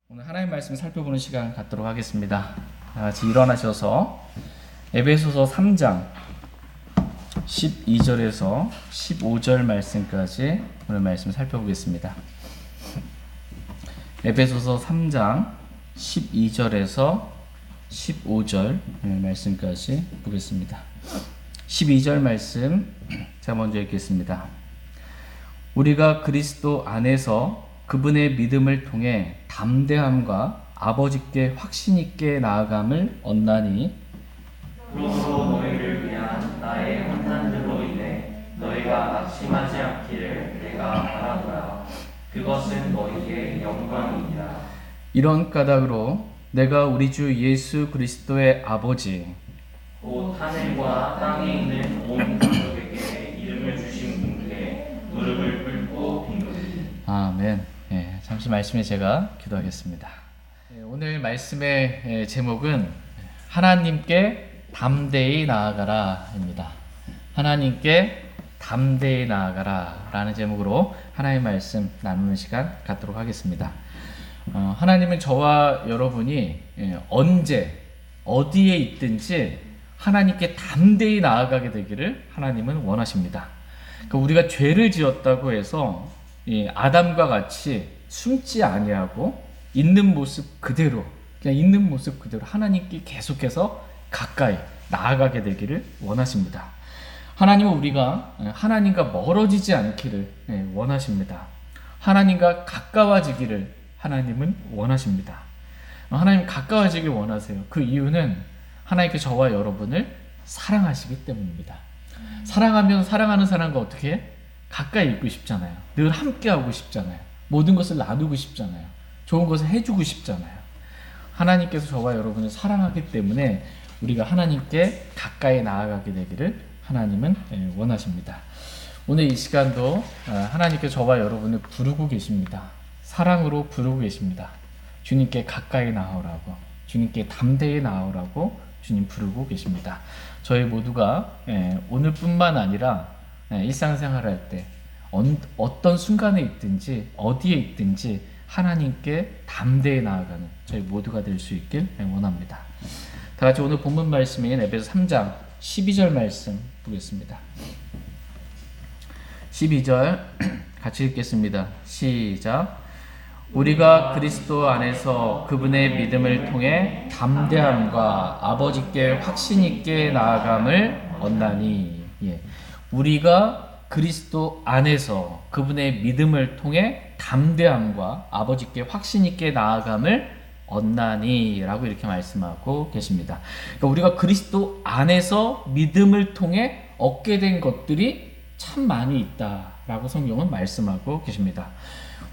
오늘 하나님 말씀 살펴보는 시간 갖도록 하겠습니다. 같이 일어나셔서 에베소서 3장 12절에서 15절 말씀까지 오늘 말씀 살펴보겠습니다. 에베소서 3장 12절에서 15절 말씀까지 보겠습니다. 12절 말씀 제가 먼저 읽겠습니다. 우리가 그리스도 안에서 그분의 믿음을 통해 담대함과 아버지께 확신 있게 나아감을 얻나니, 그러므로 너희를 위한 나의 환난들로 인해 너희가 낙심하지 않기를 내가 바라노라. 그것은 너희의 영광이니라. 이런 까닭으로 내가 우리 주 예수 그리스도의 아버지 곧 하늘과 땅에 있는 온 가족에게 이름을 주신 분께 무릎을 꿇고 빈금이. 아멘. 잠시 말씀에 제가 기도하겠습니다. 오늘 말씀의 제목은 하나님께 담대히 나아가라입니다. 하나님께 담대히 나아가라 라는 제목으로 하나님의 말씀 나누는 시간 갖도록 하겠습니다. 하나님은 저와 여러분이 언제 어디에 있든지 하나님께 담대히 나아가게 되기를 하나님은 원하십니다. 그러니까 우리가 죄를 지었다고 해서 아담과 같이 숨지 아니하고 있는 모습 그대로, 그냥 있는 모습 그대로 하나님께 계속해서 가까이 나아가게 되기를 원하십니다. 하나님은 우리가 하나님과 멀어지지 않기를 원하십니다. 하나님과 가까워지기를 하나님은 원하십니다. 하나님 가까워지길 원하세요. 그 이유는 하나님께 저와 여러분을 사랑하시기 때문입니다. 사랑하면 사랑하는 사람과 어떻게 가까이 있고 싶잖아요. 늘 함께하고 싶잖아요. 모든 것을 나누고 싶잖아요. 좋은 것을 해주고 싶잖아요. 하나님께서 저와 여러분을 사랑하기 때문에 우리가 하나님께 가까이 나아가게 되기를 하나님은 원하십니다. 오늘 이 시간도 하나님께서 저와 여러분을 부르고 계십니다. 사랑으로 부르고 계십니다. 주님께 가까이 나오라고, 주님께 담대히 나오라고 주님 부르고 계십니다. 저희 모두가 오늘뿐만 아니라 일상생활할 때 어떤 순간에 있든지 어디에 있든지 하나님께 담대히 나아가는 저희 모두가 될 수 있길 원합니다. 다 같이 오늘 본문 말씀인 에베소 3장 12절 말씀 보겠습니다. 12절 같이 읽겠습니다. 시작. 우리가 그리스도 안에서 그분의 믿음을 통해 담대함과 아버지께 확신 있게 나아감을 얻나니. 우리가 그리스도 안에서 그분의 믿음을 통해 담대함과 아버지께 확신 있게 나아감을 얻나니 라고 이렇게 말씀하고 계십니다. 그러니까 우리가 그리스도 안에서 믿음을 통해 얻게 된 것들이 참 많이 있다라고 성경은 말씀하고 계십니다.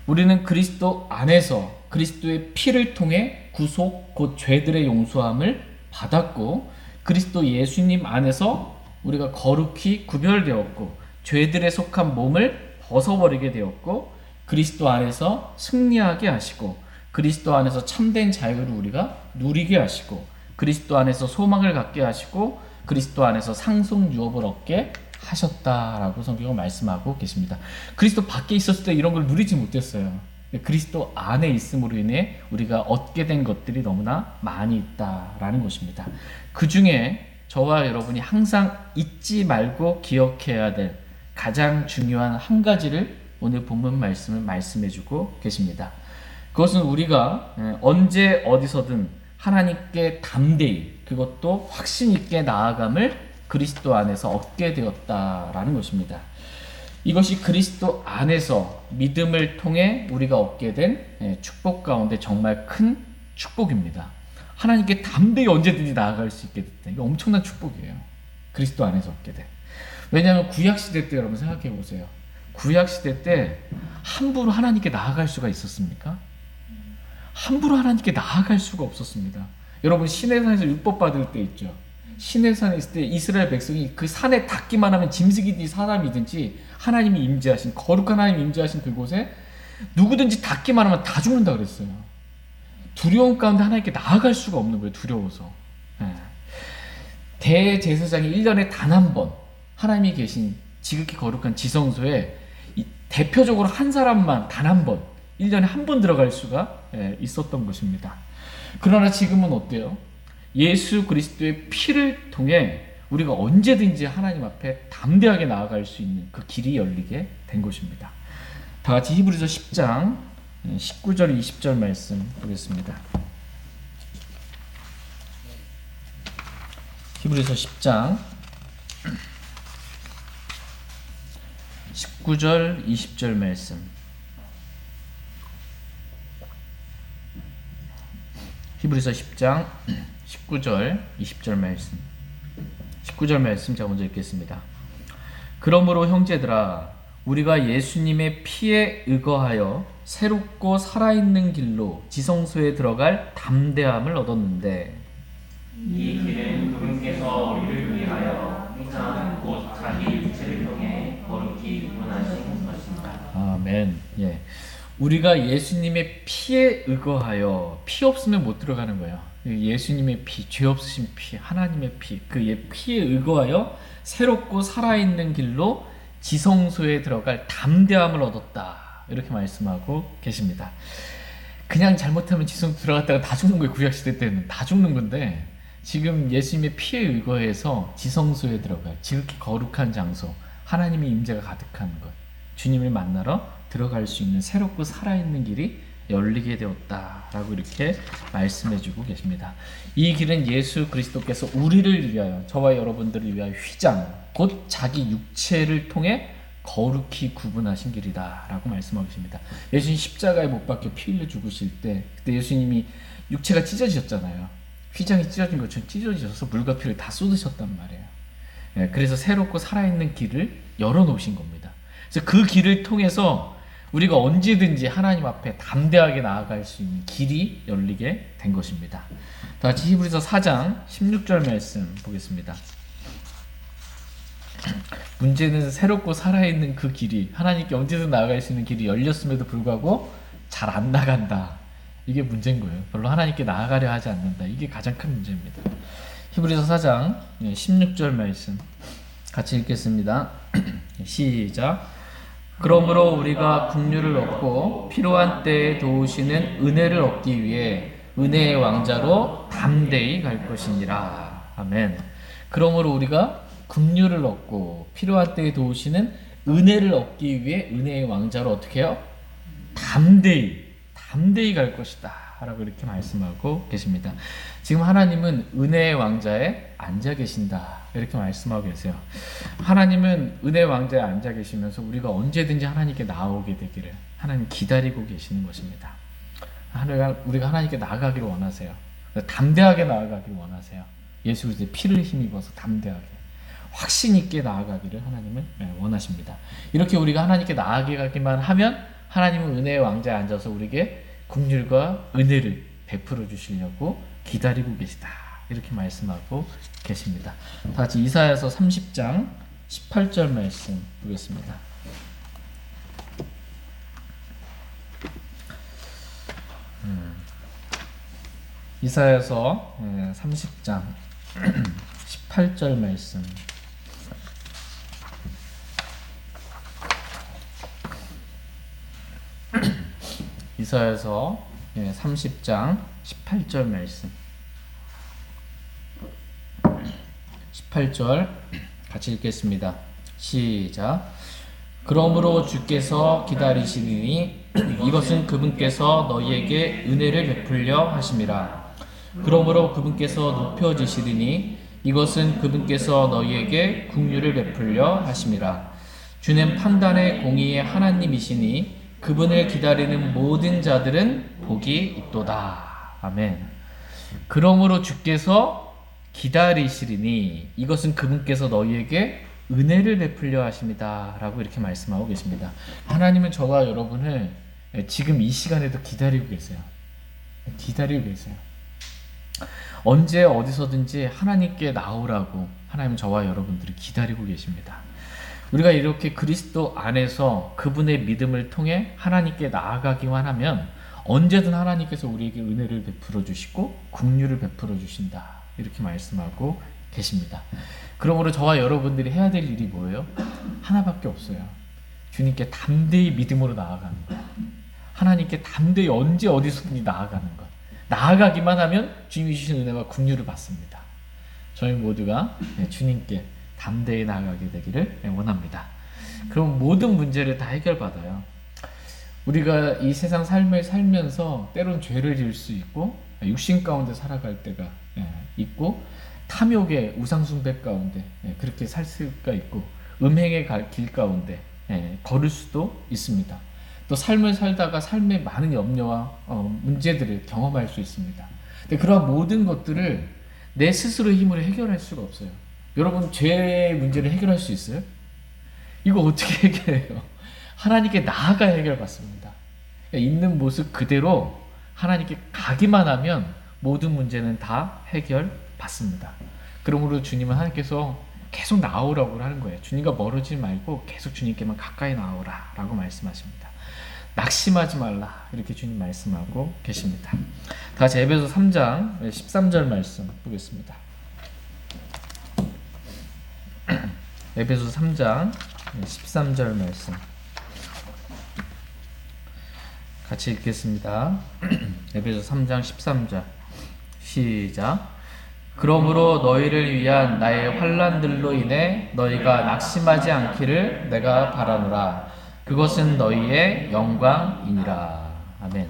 우리는 그리스도 안에서 그리스도의 피를 통해 구속 곧 죄들의 용서함을 받았고, 그리스도 예수님 안에서 우리가 거룩히 구별되었고 죄들에 속한 몸을 벗어버리게 되었고, 그리스도 안에서 승리하게 하시고, 그리스도 안에서 참된 자유를 우리가 누리게 하시고, 그리스도 안에서 소망을 갖게 하시고, 그리스도 안에서 상속 유업을 얻게 하셨다라고 성경은 말씀하고 계십니다. 그리스도 밖에 있었을 때 이런 걸 누리지 못했어요. 그리스도 안에 있음으로 인해 우리가 얻게 된 것들이 너무나 많이 있다라는 것입니다. 그 중에 저와 여러분이 항상 잊지 말고 기억해야 될 가장 중요한 한 가지를 오늘 본문 말씀을 말씀해주고 계십니다. 그것은 우리가 언제 어디서든 하나님께 담대히, 그것도 확신 있게 나아감을 그리스도 안에서 얻게 되었다라는 것입니다. 이것이 그리스도 안에서 믿음을 통해 우리가 얻게 된 축복 가운데 정말 큰 축복입니다. 하나님께 담대히 언제든지 나아갈 수 있게 됐다. 이거 엄청난 축복이에요. 그리스도 안에서 얻게 돼. 왜냐하면 구약시대 때 여러분 생각해 보세요. 구약시대 때 함부로 하나님께 나아갈 수가 있었습니까? 함부로 하나님께 나아갈 수가 없었습니다. 여러분 시내산에서 율법 받을 때 있죠. 시내산에 있을 때 이스라엘 백성이 그 산에 닿기만 하면 짐승이든지 사람이든지 하나님이 임재하신, 거룩한 하나님이 임재하신 그곳에 누구든지 닿기만 하면 다 죽는다 그랬어요. 두려움 가운데 하나님께 나아갈 수가 없는 거예요. 두려워서. 대제사장이 1년에 단 한 번 하나님이 계신 지극히 거룩한 지성소에 대표적으로 한 사람만 단 한 번 1년에 한 번 들어갈 수가 있었던 것입니다. 그러나 지금은 어때요? 예수 그리스도의 피를 통해 우리가 언제든지 하나님 앞에 담대하게 나아갈 수 있는 그 길이 열리게 된 것입니다. 다 같이 히브리서 10장 19절 20절 말씀 보겠습니다. 히브리서 10장 19절 20절 말씀. 히브리서 10장 19절 20절 말씀. 19절 말씀 제가 먼저 읽겠습니다. 그러므로 형제들아 우리가 예수님의 피에 의거하여 새롭고 살아있는 길로 지성소에 들어갈 담대함을 얻었는데 이 길은 그분께서 우리를 위하여 행한 곧 자기 육체를 통해 거룩히 구분하신 것입니다. 아멘. 예. 우리가 예수님의 피에 의거하여 피 없으면 못 들어가는 거예요. 예수님의 피, 죄 없으신 피, 하나님의 피, 그 피에 의거하여 새롭고 살아있는 길로 지성소에 들어갈 담대함을 얻었다. 이렇게 말씀하고 계십니다. 그냥 잘못하면 지성소 들어갔다가 다 죽는 거예요. 구약시대 때는 다 죽는 건데 지금 예수님의 피에 의거해서 지성소에 들어갈 지극히 거룩한 장소, 하나님의 임재가 가득한 것, 주님을 만나러 들어갈 수 있는 새롭고 살아있는 길이 열리게 되었다라고 이렇게 말씀해주고 계십니다. 이 길은 예수 그리스도께서 우리를 위하여, 저와 여러분들을 위하여 휘장, 곧 자기 육체를 통해 거룩히 구분하신 길이다라고 말씀하고 계십니다. 예수님 십자가에 못 박혀 피 흘려 죽으실 때 그때 예수님이 육체가 찢어지셨잖아요. 휘장이 찢어진 것처럼 찢어지셔서 물과 피를 다 쏟으셨단 말이에요. 그래서 새롭고 살아있는 길을 열어놓으신 겁니다. 그래서 그 길을 통해서 우리가 언제든지 하나님 앞에 담대하게 나아갈 수 있는 길이 열리게 된 것입니다. 다 같이 히브리서 4장 16절 말씀 보겠습니다. 문제는 새롭고 살아있는 그 길이, 하나님께 언제든 나아갈 수 있는 길이 열렸음에도 불구하고 잘 안 나간다. 이게 문제인 거예요. 별로 하나님께 나아가려 하지 않는다. 이게 가장 큰 문제입니다. 히브리서 4장 16절 말씀 같이 읽겠습니다. 시작. 그러므로 우리가 긍휼을 얻고 필요한 때에 도우시는 은혜를 얻기 위해 은혜의 왕자로 담대히 갈 것이니라. 아멘. 그러므로 우리가 긍휼을 얻고 필요한 때에 도우시는 은혜를 얻기 위해 은혜의 왕자로 어떻게 해요? 담대히 갈 것이다 라고 이렇게 말씀하고 계십니다. 지금 하나님은 은혜의 왕자에 앉아 계신다 이렇게 말씀하고 계세요. 하나님은 은혜의 왕자에 앉아 계시면서 우리가 언제든지 하나님께 나오게 되기를 하나님 기다리고 계시는 것입니다. 우리가 하나님께 나아가기를 원하세요. 담대하게 나아가기를 원하세요. 예수 그리스도의 피를 힘입어서 담대하게 확신 있게 나아가기를 하나님은 원하십니다. 이렇게 우리가 하나님께 나아가기만 하면 하나님은 은혜의 왕자에 앉아서 우리에게 긍휼과 은혜를 베풀어 주시려고 기다리고 계시다. 이렇게 말씀하고 계십니다. 다 같이 이사야서 30장 18절 말씀 보겠습니다. 이사야서 30장 18절 말씀. 이사야서 30장 18절 말씀. 18절 같이 읽겠습니다. 시작. 그러므로 주께서 기다리시니 이것은 그분께서 너희에게 은혜를 베풀려 하심이라. 그러므로 그분께서 높여지시리니 이것은 그분께서 너희에게 긍휼을 베풀려 하심이라. 주는 판단의 공의의 하나님이시니 그분을 기다리는 모든 자들은 복이 있도다. 아멘. 그러므로 주께서 기다리시리니 이것은 그분께서 너희에게 은혜를 베풀려 하십니다. 라고 이렇게 말씀하고 계십니다. 하나님은 저와 여러분을 지금 이 시간에도 기다리고 계세요. 기다리고 계세요. 언제 어디서든지 하나님께 나오라고 하나님은 저와 여러분들을 기다리고 계십니다. 우리가 이렇게 그리스도 안에서 그분의 믿음을 통해 하나님께 나아가기만 하면 언제든 하나님께서 우리에게 은혜를 베풀어 주시고 긍휼을 베풀어 주신다. 이렇게 말씀하고 계십니다. 그러므로 저와 여러분들이 해야 될 일이 뭐예요? 하나밖에 없어요. 주님께 담대히 믿음으로 나아가는 거예요. 하나님께 담대히 언제 어디서든지 나아가는 것. 나아가기만 하면 주님이 주신 은혜와 긍휼을 받습니다. 저희 모두가 주님께 담대히 나아가게 되기를 원합니다. 그럼 모든 문제를 다 해결받아요. 우리가 이 세상 삶을 살면서 때론 죄를 지을 수 있고 육신 가운데 살아갈 때가 있고 탐욕의 우상숭배 가운데 그렇게 살 수가 있고 음행의 길 가운데 걸을 수도 있습니다. 또 삶을 살다가 삶의 많은 염려와 문제들을 경험할 수 있습니다. 근데 그러한 모든 것들을 내 스스로의 힘으로 해결할 수가 없어요. 여러분, 죄의 문제를 해결할 수 있어요? 이거 어떻게 해결해요? 하나님께 나아가 해결받습니다. 그러니까 있는 모습 그대로 하나님께 가기만 하면 모든 문제는 다 해결받습니다. 그러므로 주님은 하나님께서 계속 나오라고 하는 거예요. 주님과 멀어지지 말고 계속 주님께만 가까이 나오라 라고 말씀하십니다. 낙심하지 말라 이렇게 주님 말씀하고 계십니다. 다시 에베소 3장 13절 말씀 보겠습니다. 에베소 3장 13절 말씀 같이 읽겠습니다. 에베소 3장 13절 시작. 그러므로 너희를 위한 나의 환난들로 인해 너희가 낙심하지 않기를 내가 바라노라. 그것은 너희의 영광이니라. 아멘.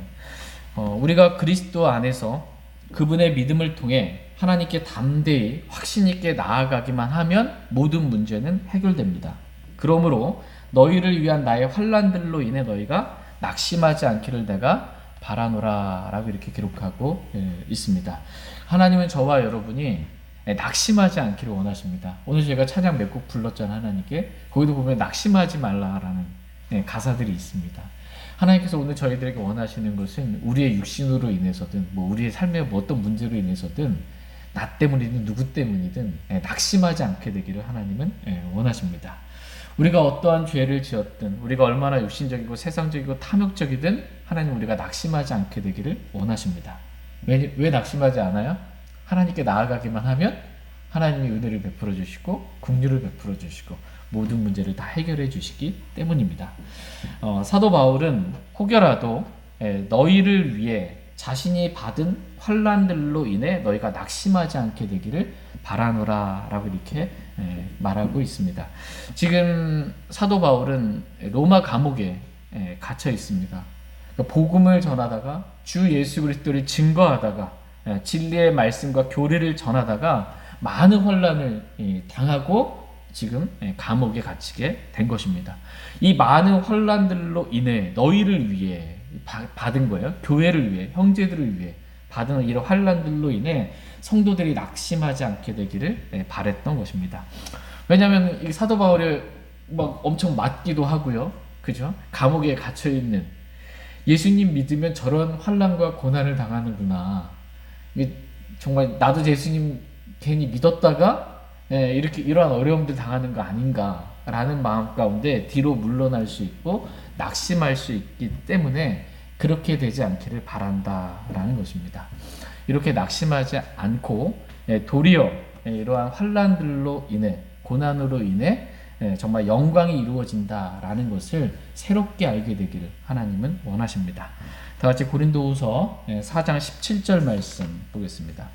우리가 그리스도 안에서 그분의 믿음을 통해 하나님께 담대히 확신 있게 나아가기만 하면 모든 문제는 해결됩니다. 그러므로 너희를 위한 나의 환난들로 인해 너희가 낙심하지 않기를 내가 바라노라 라고 이렇게 기록하고 있습니다. 하나님은 저와 여러분이 낙심하지 않기를 원하십니다. 오늘 제가 찬양 몇 곡 불렀잖아요. 하나님께. 거기도 보면 낙심하지 말라라는 가사들이 있습니다. 하나님께서 오늘 저희들에게 원하시는 것은 우리의 육신으로 인해서든 우리의 삶의 어떤 문제로 인해서든 나 때문이든 누구 때문이든 낙심하지 않게 되기를 하나님은 원하십니다. 우리가 어떠한 죄를 지었든 우리가 얼마나 육신적이고 세상적이고 탐욕적이든 하나님 우리가 낙심하지 않게 되기를 원하십니다. 왜 낙심하지 않아요? 하나님께 나아가기만 하면 하나님이 은혜를 베풀어 주시고 긍휼을 베풀어 주시고 모든 문제를 다 해결해 주시기 때문입니다. 사도 바울은 혹여라도 너희를 위해 자신이 받은 환난들로 인해 너희가 낙심하지 않게 되기를 바라노라 라고 이렇게 말하고 있습니다. 지금 사도 바울은 로마 감옥에 갇혀 있습니다. 복음을 전하다가 주 예수 그리스도를 증거하다가 진리의 말씀과 교리를 전하다가 많은 환난을 당하고 지금 감옥에 갇히게 된 것입니다. 이 많은 환난들로 인해 너희를 위해 받은 거예요. 교회를 위해, 형제들을 위해 받은 이런 환난들로 인해 성도들이 낙심하지 않게 되기를 바랬던 것입니다. 왜냐하면 이 사도 바울이 막 엄청 맞기도 하고요, 그죠? 감옥에 갇혀 있는 예수님 믿으면 저런 환난과 고난을 당하는구나. 이게 정말 나도 예수님 괜히 믿었다가 이렇게 이러한 어려움들 당하는 거 아닌가라는 마음 가운데 뒤로 물러날 수 있고 낙심할 수 있기 때문에 그렇게 되지 않기를 바란다라는 것입니다. 이렇게 낙심하지 않고 도리어 이러한 환난들로 인해 고난으로 인해 정말 영광이 이루어진다라는 것을 새롭게 알게 되기를 하나님은 원하십니다. 다 같이 고린도후서 4장 17절 말씀 보겠습니다.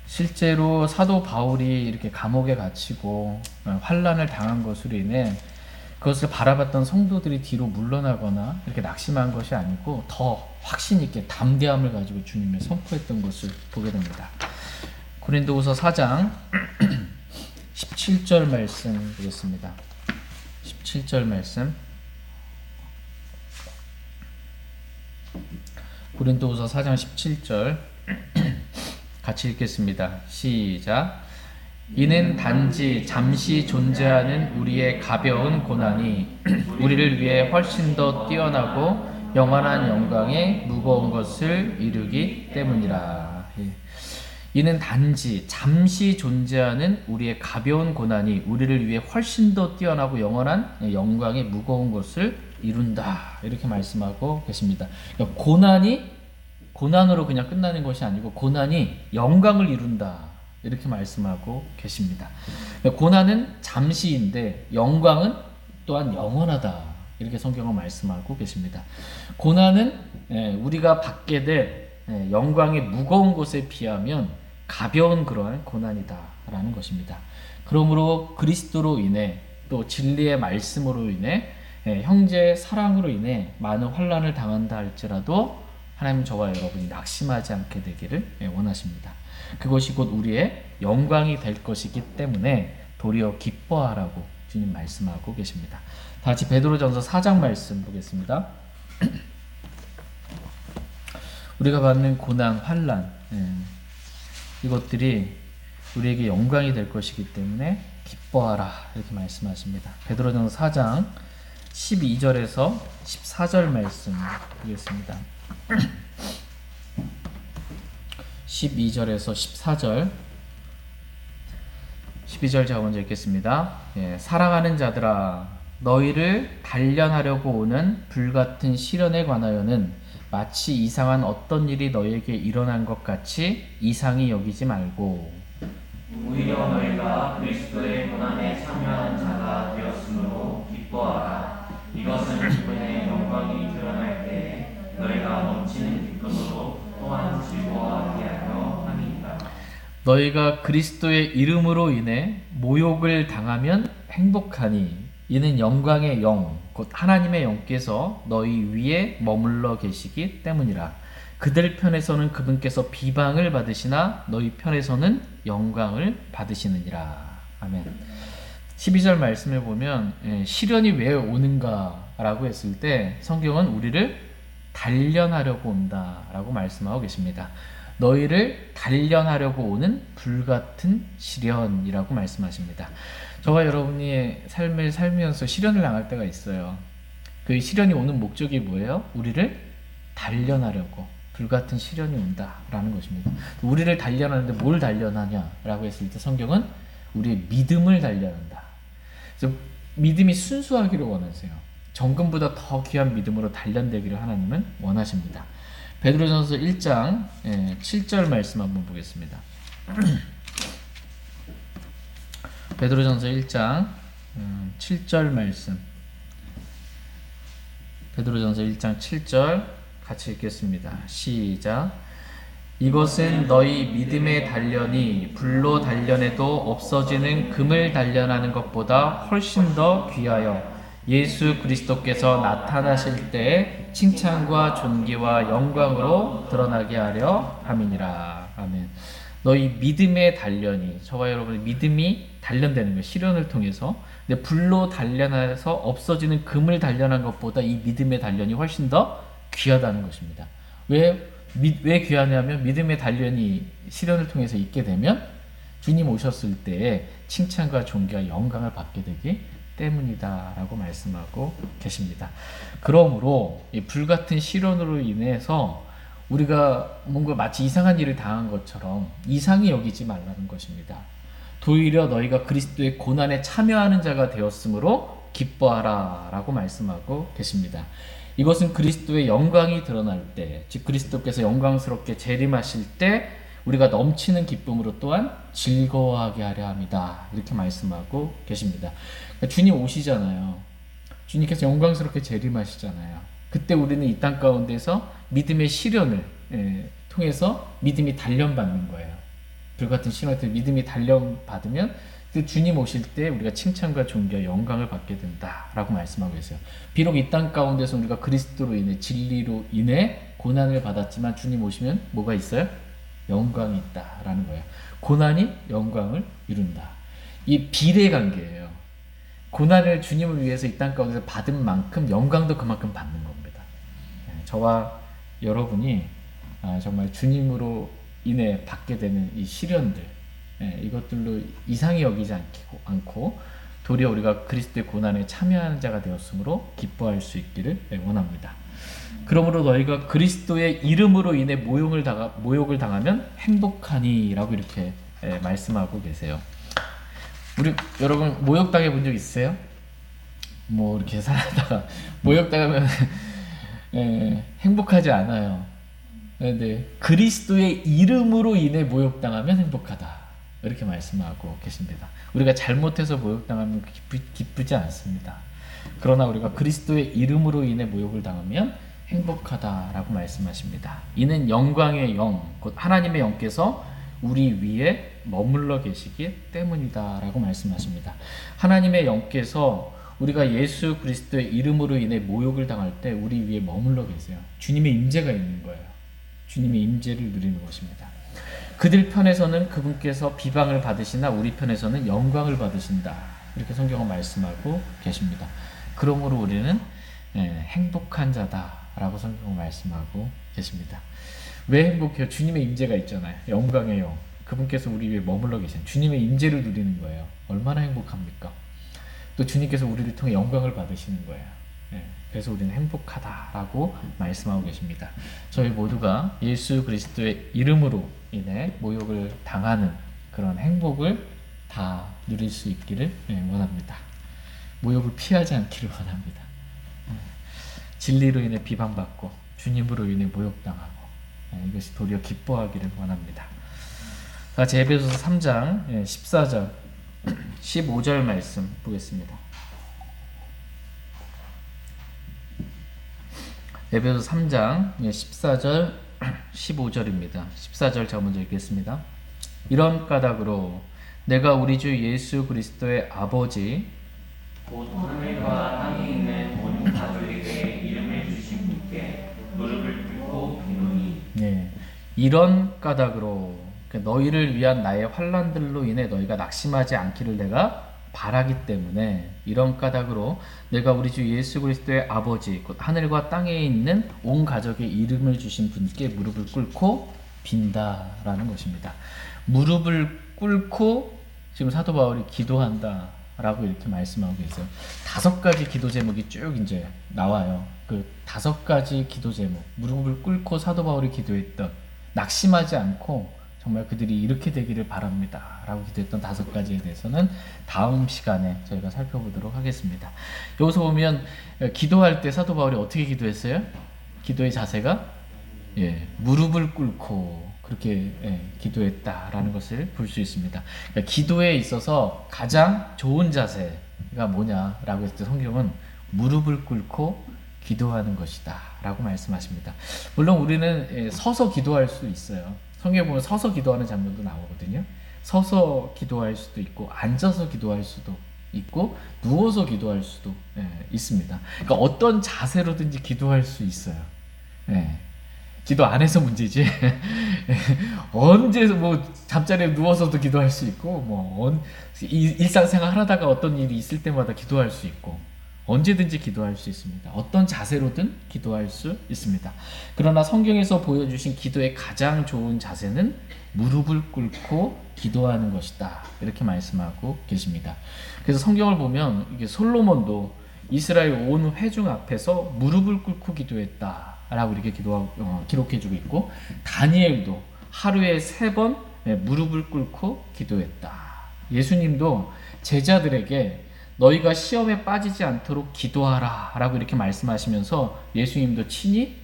실제로 사도 바울이 이렇게 감옥에 갇히고 환난을 당한 것으로 인해 그것을 바라봤던 성도들이 뒤로 물러나거나 이렇게 낙심한 것이 아니고 더 확신 있게 담대함을 가지고 주님을 선포했던 것을 보게 됩니다. 고린도후서 4장 17절 말씀 보겠습니다. 17절 말씀. 고린도후서 4장 17절 같이 읽겠습니다. 시작. 이는 단지 잠시 존재하는 우리의 가벼운 고난이 우리를 위해 훨씬 더 뛰어나고 영원한 영광에 무거운 것을 이루기 때문이라. 이는 단지 잠시 존재하는 우리의 가벼운 고난이 우리를 위해 훨씬 더 뛰어나고 영원한 영광에 무거운 것을 이룬다. 이렇게 말씀하고 계십니다. 그러니까 고난이 고난으로 그냥 끝나는 것이 아니고 고난이 영광을 이룬다. 이렇게 말씀하고 계십니다. 고난은 잠시인데 영광은 또한 영원하다. 이렇게 성경은 말씀하고 계십니다. 고난은 우리가 받게 될 영광의 무거운 것에 비하면 가벼운 그러한 고난이다라는 것입니다. 그러므로 그리스도로 인해 또 진리의 말씀으로 인해 형제의 사랑으로 인해 많은 환난을 당한다 할지라도 하나님은 저와 여러분이 낙심하지 않게 되기를 원하십니다. 그것이 곧 우리의 영광이 될 것이기 때문에 도리어 기뻐하라고 주님 말씀하고 계십니다. 다 같이 베드로전서 4장 말씀 보겠습니다. 우리가 받는 고난, 환난 이것들이 우리에게 영광이 될 것이기 때문에 기뻐하라 이렇게 말씀하십니다. 베드로전서 4장 12절에서 14절 말씀 보겠습니다. 12절에서 14절 12절 제가 먼저 읽겠습니다. 사랑하는 자들아 너희를 단련하려고 오는 불같은 시련에 관하여는 마치 이상한 어떤 일이 너희에게 일어난 것 같이 이상히 여기지 말고 오히려 너희가 그리스도의 고난에 참여하는 자가 되었으므로 기뻐하라. 이것은 그분의 영광이 드러날 때 너희가 넘치는 기쁨으로 또한 즐거워하게 하려 함이니라. 너희가 그리스도의 이름으로 인해 모욕을 당하면 행복하니 이는 영광의 영 곧 하나님의 영께서 너희 위에 머물러 계시기 때문이라. 그들 편에서는 그분께서 비방을 받으시나 너희 편에서는 영광을 받으시느니라. 아멘. 12절 말씀을 보면 시련이 왜 오는가 라고 했을 때 성경은 우리를 단련하려고 온다라고 말씀하고 계십니다. 너희를 단련하려고 오는 불같은 시련이라고 말씀하십니다. 저와 여러분이 삶을 살면서 시련을 당할 때가 있어요. 그 시련이 오는 목적이 뭐예요? 우리를 단련하려고 불같은 시련이 온다라는 것입니다. 우리를 단련하는데 뭘 단련하냐라고 했을 때 성경은 우리의 믿음을 단련한다. 그래서 믿음이 순수하기를 원하세요. 정금보다 더 귀한 믿음으로 단련되기를 하나님은 원하십니다. 베드로전서 1장 7절 말씀 한번 보겠습니다. 베드로전서 1장 7절 말씀. 베드로전서 1장 7절 같이 읽겠습니다. 시작. 이것은 너희 믿음의 단련이 불로 단련해도 없어지는 금을 단련하는 것보다 훨씬 더 귀하여 예수 그리스도께서 나타나실 때에 칭찬과 존귀와 영광으로 드러나게 하려 함이니라. 아멘. 너희 믿음의 단련이, 저와 여러분의 믿음이 단련되는 거예요. 시련을 통해서. 근데 불로 단련해서 없어지는 금을 단련한 것보다 이 믿음의 단련이 훨씬 더 귀하다는 것입니다. 왜 귀하냐면 믿음의 단련이 시련을 통해서 있게 되면 주님 오셨을 때에 칭찬과 존귀와 영광을 받게 되기 때문이다 라고 말씀하고 계십니다. 그러므로 이 불같은 시련으로 인해서 우리가 뭔가 마치 이상한 일을 당한 것처럼 이상히 여기지 말라는 것입니다. 도리어 너희가 그리스도의 고난에 참여하는 자가 되었으므로 기뻐하라 라고 말씀하고 계십니다. 이것은 그리스도의 영광이 드러날 때, 즉 그리스도께서 영광스럽게 재림하실 때 우리가 넘치는 기쁨으로 또한 즐거워하게 하려 합니다. 이렇게 말씀하고 계십니다. 그러니까 주님 오시잖아요. 주님께서 영광스럽게 재림하시잖아요. 그때 우리는 이 땅 가운데서 믿음의 시련을 통해서 믿음이 단련받는 거예요. 불같은 시련을 통해 믿음이 단련받으면 그 주님 오실 때 우리가 칭찬과 존귀와 영광을 받게 된다라고 말씀하고 계세요. 비록 이 땅 가운데서 우리가 그리스도로 인해 진리로 인해 고난을 받았지만 주님 오시면 뭐가 있어요? 영광이 있다라는 거예요. 고난이 영광을 이룬다. 이 비례 관계예요. 고난을 주님을 위해서 이 땅 가운데서 받은 만큼 영광도 그만큼 받는 겁니다. 저와 여러분이 정말 주님으로 인해 받게 되는 이 시련들, 이것들로 이상히 여기지 않고 도리어 우리가 그리스도의 고난에 참여하는 자가 되었으므로 기뻐할 수 있기를 원합니다. 그러므로 너희가 그리스도의 이름으로 인해 모욕을 당하면 행복하니 라고 이렇게 말씀하고 계세요. 여러분 모욕당해 본 적 있으세요? 뭐 이렇게 살다가 모욕당하면 행복하지 않아요. 그런데 그리스도의 이름으로 인해 모욕당하면 행복하다 이렇게 말씀하고 계십니다. 우리가 잘못해서 모욕당하면 기쁘지 않습니다. 그러나 우리가 그리스도의 이름으로 인해 모욕을 당하면 행복하다라고 말씀하십니다. 이는 영광의 영, 곧 하나님의 영께서 우리 위에 머물러 계시기 때문이다라고 말씀하십니다. 하나님의 영께서 우리가 예수 그리스도의 이름으로 인해 모욕을 당할 때 우리 위에 머물러 계세요. 주님의 임재가 있는 거예요. 주님의 임재를 누리는 것입니다. 그들 편에서는 그분께서 비방을 받으시나 우리 편에서는 영광을 받으신다. 이렇게 성경은 말씀하고 계십니다. 그러므로 우리는 행복한 자다라고 성경은 말씀하고 계십니다. 왜 행복해요? 주님의 임재가 있잖아요. 영광의 영. 그분께서 우리 위에 머물러 계신 주님의 임재를 누리는 거예요. 얼마나 행복합니까? 또 주님께서 우리를 통해 영광을 받으시는 거예요. 그래서 우리는 행복하다라고 말씀하고 계십니다. 저희 모두가 예수 그리스도의 이름으로 인해 모욕을 당하는 그런 행복을 다 누릴 수 있기를 원합니다. 모욕을 피하지 않기를 원합니다. 진리로 인해 비방받고 주님으로 인해 모욕당하고 이것이 도리어 기뻐하기를 원합니다. 같이 에베소서 3장 14절 15절 말씀 보겠습니다. 에베소서 3장 14절 15절입니다. 14절 제가 먼저 읽겠습니다. 이런 까닭으로 내가 우리 주 예수 그리스도의 아버지 곧 하늘과 땅에 있는 온 가족에게 이름을 주신 분께 무릎을 꿇고 비노니. 네, 이런 까닭으로 너희를 위한 나의 환난들로 인해 너희가 낙심하지 않기를 내가 바라기 때문에 이런 까닭으로 내가 우리 주 예수 그리스도의 아버지 곧 하늘과 땅에 있는 온 가족의 이름을 주신 분께 무릎을 꿇고 빈다라는 것입니다. 무릎을 꿇고 지금 사도 바울이 기도한다라고 이렇게 말씀하고 계세요. 5가지 기도 제목이 쭉 이제 나와요. 그 5가지 기도 제목, 무릎을 꿇고 사도 바울이 기도했던, 낙심하지 않고 정말 그들이 이렇게 되기를 바랍니다 라고 기도했던 5가지에 대해서는 다음 시간에 저희가 살펴보도록 하겠습니다. 여기서 보면 기도할 때 사도 바울이 어떻게 기도했어요? 기도의 자세가 무릎을 꿇고 그렇게 기도했다라는 것을 볼 수 있습니다. 그러니까 기도에 있어서 가장 좋은 자세가 뭐냐라고 했을 때 성경은 무릎을 꿇고 기도하는 것이다 라고 말씀하십니다. 물론 우리는 서서 기도할 수 있어요. 성경에 보면 서서 기도하는 장면도 나오거든요. 서서 기도할 수도 있고 앉아서 기도할 수도 있고 누워서 기도할 수도 있습니다. 그러니까 어떤 자세로든지 기도할 수 있어요. 기도 안 해서 문제지. 언제 잠자리에 누워서도 기도할 수 있고 일상생활 하다가 어떤 일이 있을 때마다 기도할 수 있고 언제든지 기도할 수 있습니다. 어떤 자세로든 기도할 수 있습니다. 그러나 성경에서 보여주신 기도의 가장 좋은 자세는 무릎을 꿇고 기도하는 것이다. 이렇게 말씀하고 계십니다. 그래서 성경을 보면 이게 솔로몬도 이스라엘 온 회중 앞에서 무릎을 꿇고 기도했다. 라고 이렇게 기록해주고 있고, 다니엘도 하루에 3번 무릎을 꿇고 기도했다. 예수님도 제자들에게 너희가 시험에 빠지지 않도록 기도하라 라고 이렇게 말씀하시면서 예수님도 친히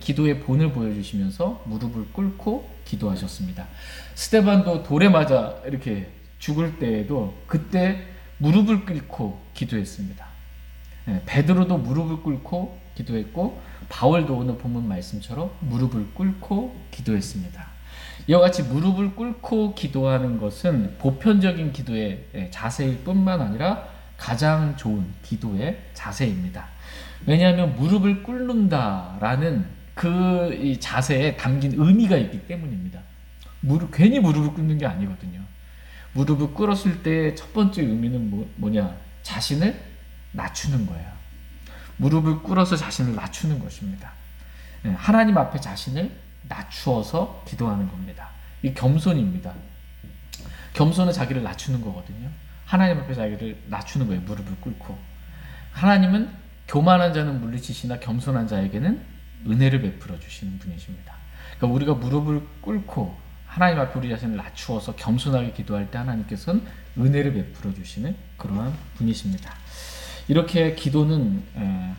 기도의 본을 보여주시면서 무릎을 꿇고 기도하셨습니다. 스데반도 돌에 맞아 이렇게 죽을 때에도 그때 무릎을 꿇고 기도했습니다. 베드로도 무릎을 꿇고 기도했고 바울도 오늘 본문 말씀처럼 무릎을 꿇고 기도했습니다. 이와 같이 무릎을 꿇고 기도하는 것은 보편적인 기도의 자세일 뿐만 아니라 가장 좋은 기도의 자세입니다. 왜냐하면 무릎을 꿇는다라는 그 자세에 담긴 의미가 있기 때문입니다. 괜히 무릎을 꿇는 게 아니거든요. 무릎을 꿇었을 때 첫 번째 의미는 뭐냐? 자신을 낮추는 거예요. 무릎을 꿇어서 자신을 낮추는 것입니다. 하나님 앞에 자신을 낮추어서 기도하는 겁니다. 이 겸손입니다. 겸손은 자기를 낮추는 거거든요. 하나님 앞에 자기를 낮추는 거예요. 무릎을 꿇고. 하나님은 교만한 자는 물리치시나 겸손한 자에게는 은혜를 베풀어 주시는 분이십니다. 그러니까 우리가 무릎을 꿇고 하나님 앞에 우리 자신을 낮추어서 겸손하게 기도할 때 하나님께서는 은혜를 베풀어 주시는 그러한 분이십니다. 이렇게 기도는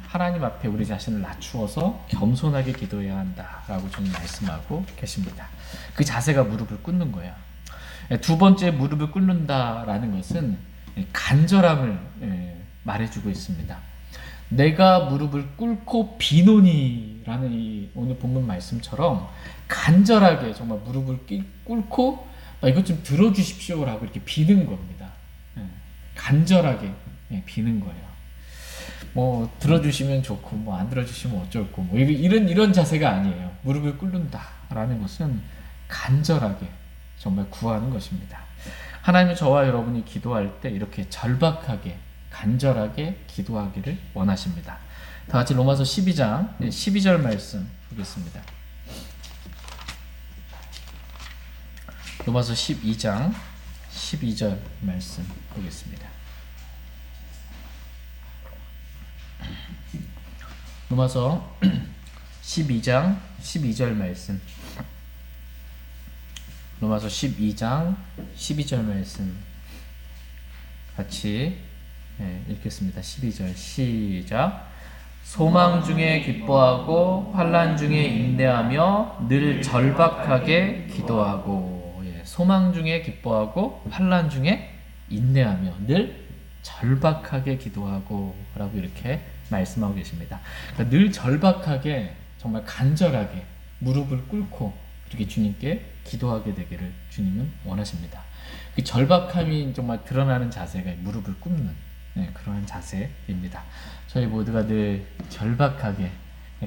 하나님 앞에 우리 자신을 낮추어서 겸손하게 기도해야 한다라고 주님 말씀하고 계십니다. 그 자세가 무릎을 꿇는 거예요. 두 번째 무릎을 꿇는다라는 것은 간절함을 말해주고 있습니다. 내가 무릎을 꿇고 비노니라는 이 오늘 본문 말씀처럼 간절하게 정말 무릎을 꿇고 이것 좀 들어주십시오라고 이렇게 비는 겁니다. 간절하게 비는 거예요. 뭐 들어주시면 좋고 뭐 안 들어주시면 어쩔고 뭐 이런 자세가 아니에요. 무릎을 꿇는다라는 것은 간절하게 정말 구하는 것입니다. 하나님은 저와 여러분이 기도할 때 이렇게 절박하게 간절하게 기도하기를 원하십니다. 다 같이 로마서 12장 12절 말씀 보겠습니다. 로마서 12장 12절 말씀 보겠습니다. 로마서 12장 12절 말씀. 로마서 12장 12절 말씀 같이 읽겠습니다. 12절 시작. 소망 중에 기뻐하고 환난 중에 인내하며 늘 절박하게 기도하고. 소망 중에 기뻐하고 환난 중에 인내하며 늘 절박하게 기도하고 라고 이렇게 말씀하고 계십니다. 그러니까 늘 절박하게 정말 간절하게 무릎을 꿇고 이렇게 주님께 기도하게 되기를 주님은 원하십니다. 그 절박함이 정말 드러나는 자세가 무릎을 꿇는 그러한 자세입니다. 저희 모두가 늘 절박하게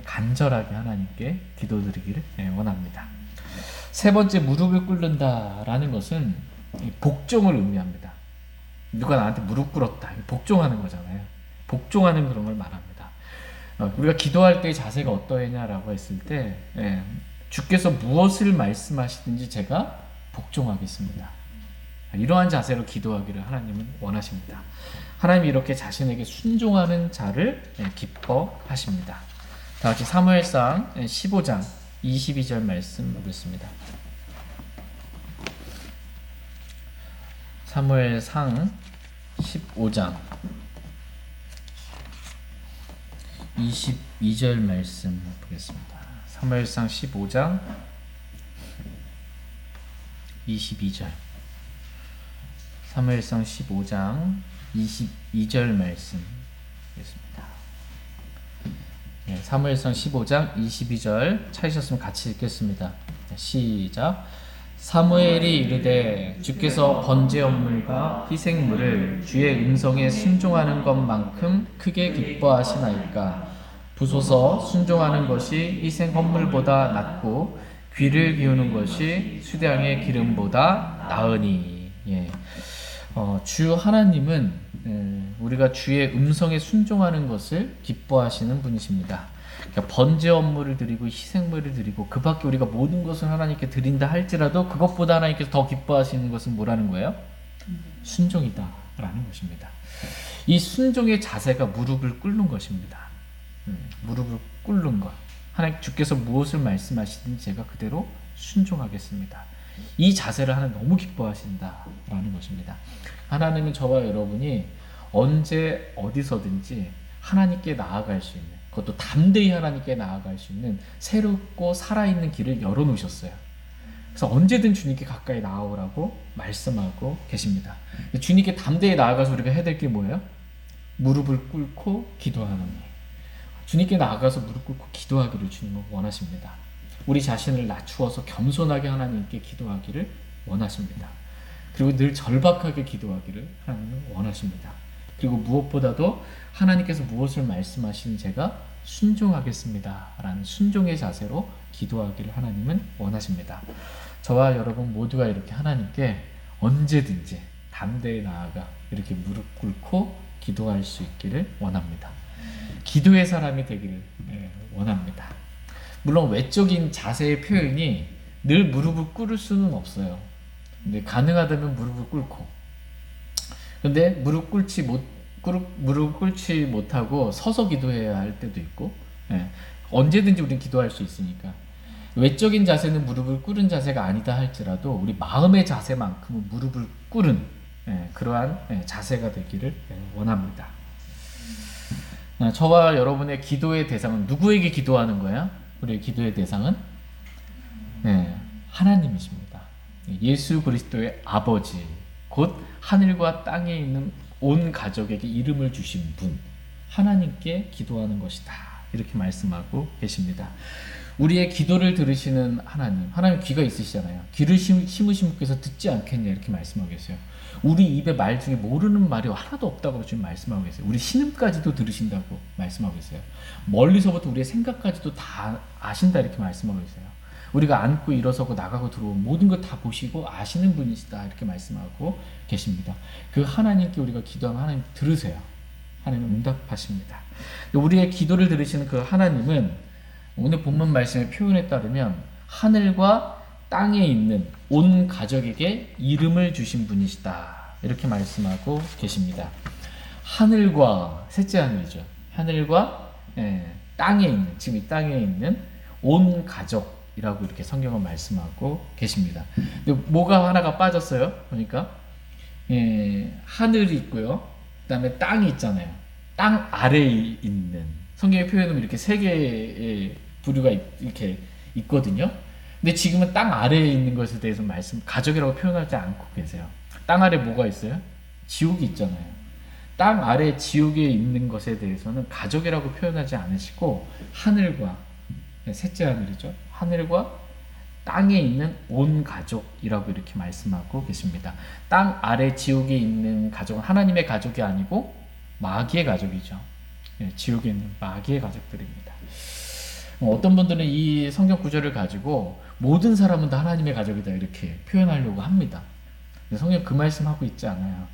간절하게 하나님께 기도드리기를 원합니다. 세 번째, 무릎을 꿇는다라는 것은 복종을 의미합니다. 누가 나한테 무릎 꿇었다, 복종하는 거잖아요. 복종하는 그런 걸 말합니다. 우리가 기도할 때의 자세가 어떠하냐라고 했을 때 주께서 무엇을 말씀하시든지 제가 복종하겠습니다. 이러한 자세로 기도하기를 하나님은 원하십니다. 하나님이 이렇게 자신에게 순종하는 자를 기뻐하십니다. 다 같이 사무엘상 15장 22절 말씀 보겠습니다. 사무엘상 15장 22절 말씀 보겠습니다. 사무엘상 15장 22절. 사무엘상 15장 22절 말씀 보겠습니다. 사무엘상 15장 22절 찾으셨으면 같이 읽겠습니다. 시작. 사무엘이 이르되 주께서 번제 업물과 희생물을 주의 음성에 순종하는 것만큼 크게 기뻐하시나이까. 부소서 순종하는 것이 희생 헌물보다 낫고 귀를 기우는 것이 수량의 기름보다 나으니. 주 하나님은 우리가 주의 음성에 순종하는 것을 기뻐하시는 분이십니다. 그러니까 번제 업물을 드리고 희생물을 드리고 그 밖에 우리가 모든 것을 하나님께 드린다 할지라도 그것보다 하나님께서 더 기뻐하시는 것은 뭐라는 거예요? 순종이다 라는 것입니다. 이 순종의 자세가 무릎을 꿇는 것입니다. 무릎을 꿇는 것. 하나님 주께서 무엇을 말씀하시든지 제가 그대로 순종하겠습니다. 이 자세를 하나님 너무 기뻐하신다라는 것입니다. 하나님은 저와 여러분이 언제 어디서든지 하나님께 나아갈 수 있는, 그것도 담대히 하나님께 나아갈 수 있는 새롭고 살아있는 길을 열어놓으셨어요. 그래서 언제든 주님께 가까이 나아오라고 말씀하고 계십니다. 주님께 담대히 나아가서 우리가 해야 될 게 뭐예요? 무릎을 꿇고 기도하는 일. 주님께 나아가서 무릎 꿇고 기도하기를 주님은 원하십니다. 우리 자신을 낮추어서 겸손하게 하나님께 기도하기를 원하십니다. 그리고 늘 절박하게 기도하기를 하나님은 원하십니다. 그리고 무엇보다도 하나님께서 무엇을 말씀하시는 제가 순종하겠습니다 라는 순종의 자세로 기도하기를 하나님은 원하십니다. 저와 여러분 모두가 이렇게 하나님께 언제든지 담대히 나아가 이렇게 무릎 꿇고 기도할 수 있기를 원합니다. 기도의 사람이 되기를 원합니다. 물론 외적인 자세의 표현이 늘 무릎을 꿇을 수는 없어요. 근데 가능하다면 무릎을 꿇고, 근데 무릎 꿇지 못하고 서서 기도해야 할 때도 있고, 언제든지 우리는 기도할 수 있으니까. 외적인 자세는 무릎을 꿇은 자세가 아니다 할지라도 우리 마음의 자세만큼은 무릎을 꿇은 그러한 자세가 되기를 원합니다. 저와 여러분의 기도의 대상은 누구에게 기도하는 거야? 우리의 기도의 대상은 하나님이십니다. 예수 그리스도의 아버지, 곧 하늘과 땅에 있는 온 가족에게 이름을 주신 분, 하나님께 기도하는 것이다. 이렇게 말씀하고 계십니다. 우리의 기도를 들으시는 하나님 귀가 있으시잖아요. 귀를 심으신 분께서 듣지 않겠냐 이렇게 말씀하고 계세요. 우리 입에 말 중에 모르는 말이 하나도 없다고 지금 말씀하고 계세요. 우리 신음까지도 들으신다고 말씀하고 계세요. 멀리서부터 우리의 생각까지도 다 아신다 이렇게 말씀하고 계세요. 우리가 앉고 일어서고 나가고 들어오고 모든 걸 다 보시고 아시는 분이시다 이렇게 말씀하고 계십니다. 그 하나님께 우리가 기도하면 하나님 들으세요. 하나님은 응답하십니다. 우리의 기도를 들으시는 그 하나님은 오늘 본문 말씀의 표현에 따르면 하늘과 땅에 있는 온 가족에게 이름을 주신 분이시다. 이렇게 말씀하고 계십니다. 하늘과 셋째 하늘이죠. 하늘과 땅에 있는, 지금 이 땅에 있는 온 가족이라고 이렇게 성경은 말씀하고 계십니다. 근데 뭐가 하나가 빠졌어요? 보니까 하늘이 있고요. 그 다음에 땅이 있잖아요. 땅 아래에 있는 성경의 표현은 이렇게 세 개의 부류가 이렇게 있거든요. 근데 지금은 땅 아래에 있는 것에 대해서 가족이라고 표현하지 않고 계세요. 땅 아래 뭐가 있어요? 지옥이 있잖아요. 땅 아래 지옥에 있는 것에 대해서는 가족이라고 표현하지 않으시고 하늘과 셋째 하늘이죠. 하늘과 땅에 있는 온 가족이라고 이렇게 말씀하고 계십니다. 땅 아래 지옥에 있는 가족은 하나님의 가족이 아니고 마귀의 가족이죠. 지옥에 있는 마귀의 가족들입니다. 어떤 분들은 이 성경 구절을 가지고 모든 사람은 다 하나님의 가족이다 이렇게 표현하려고 합니다. 성경 그 말씀하고 있지 않아요.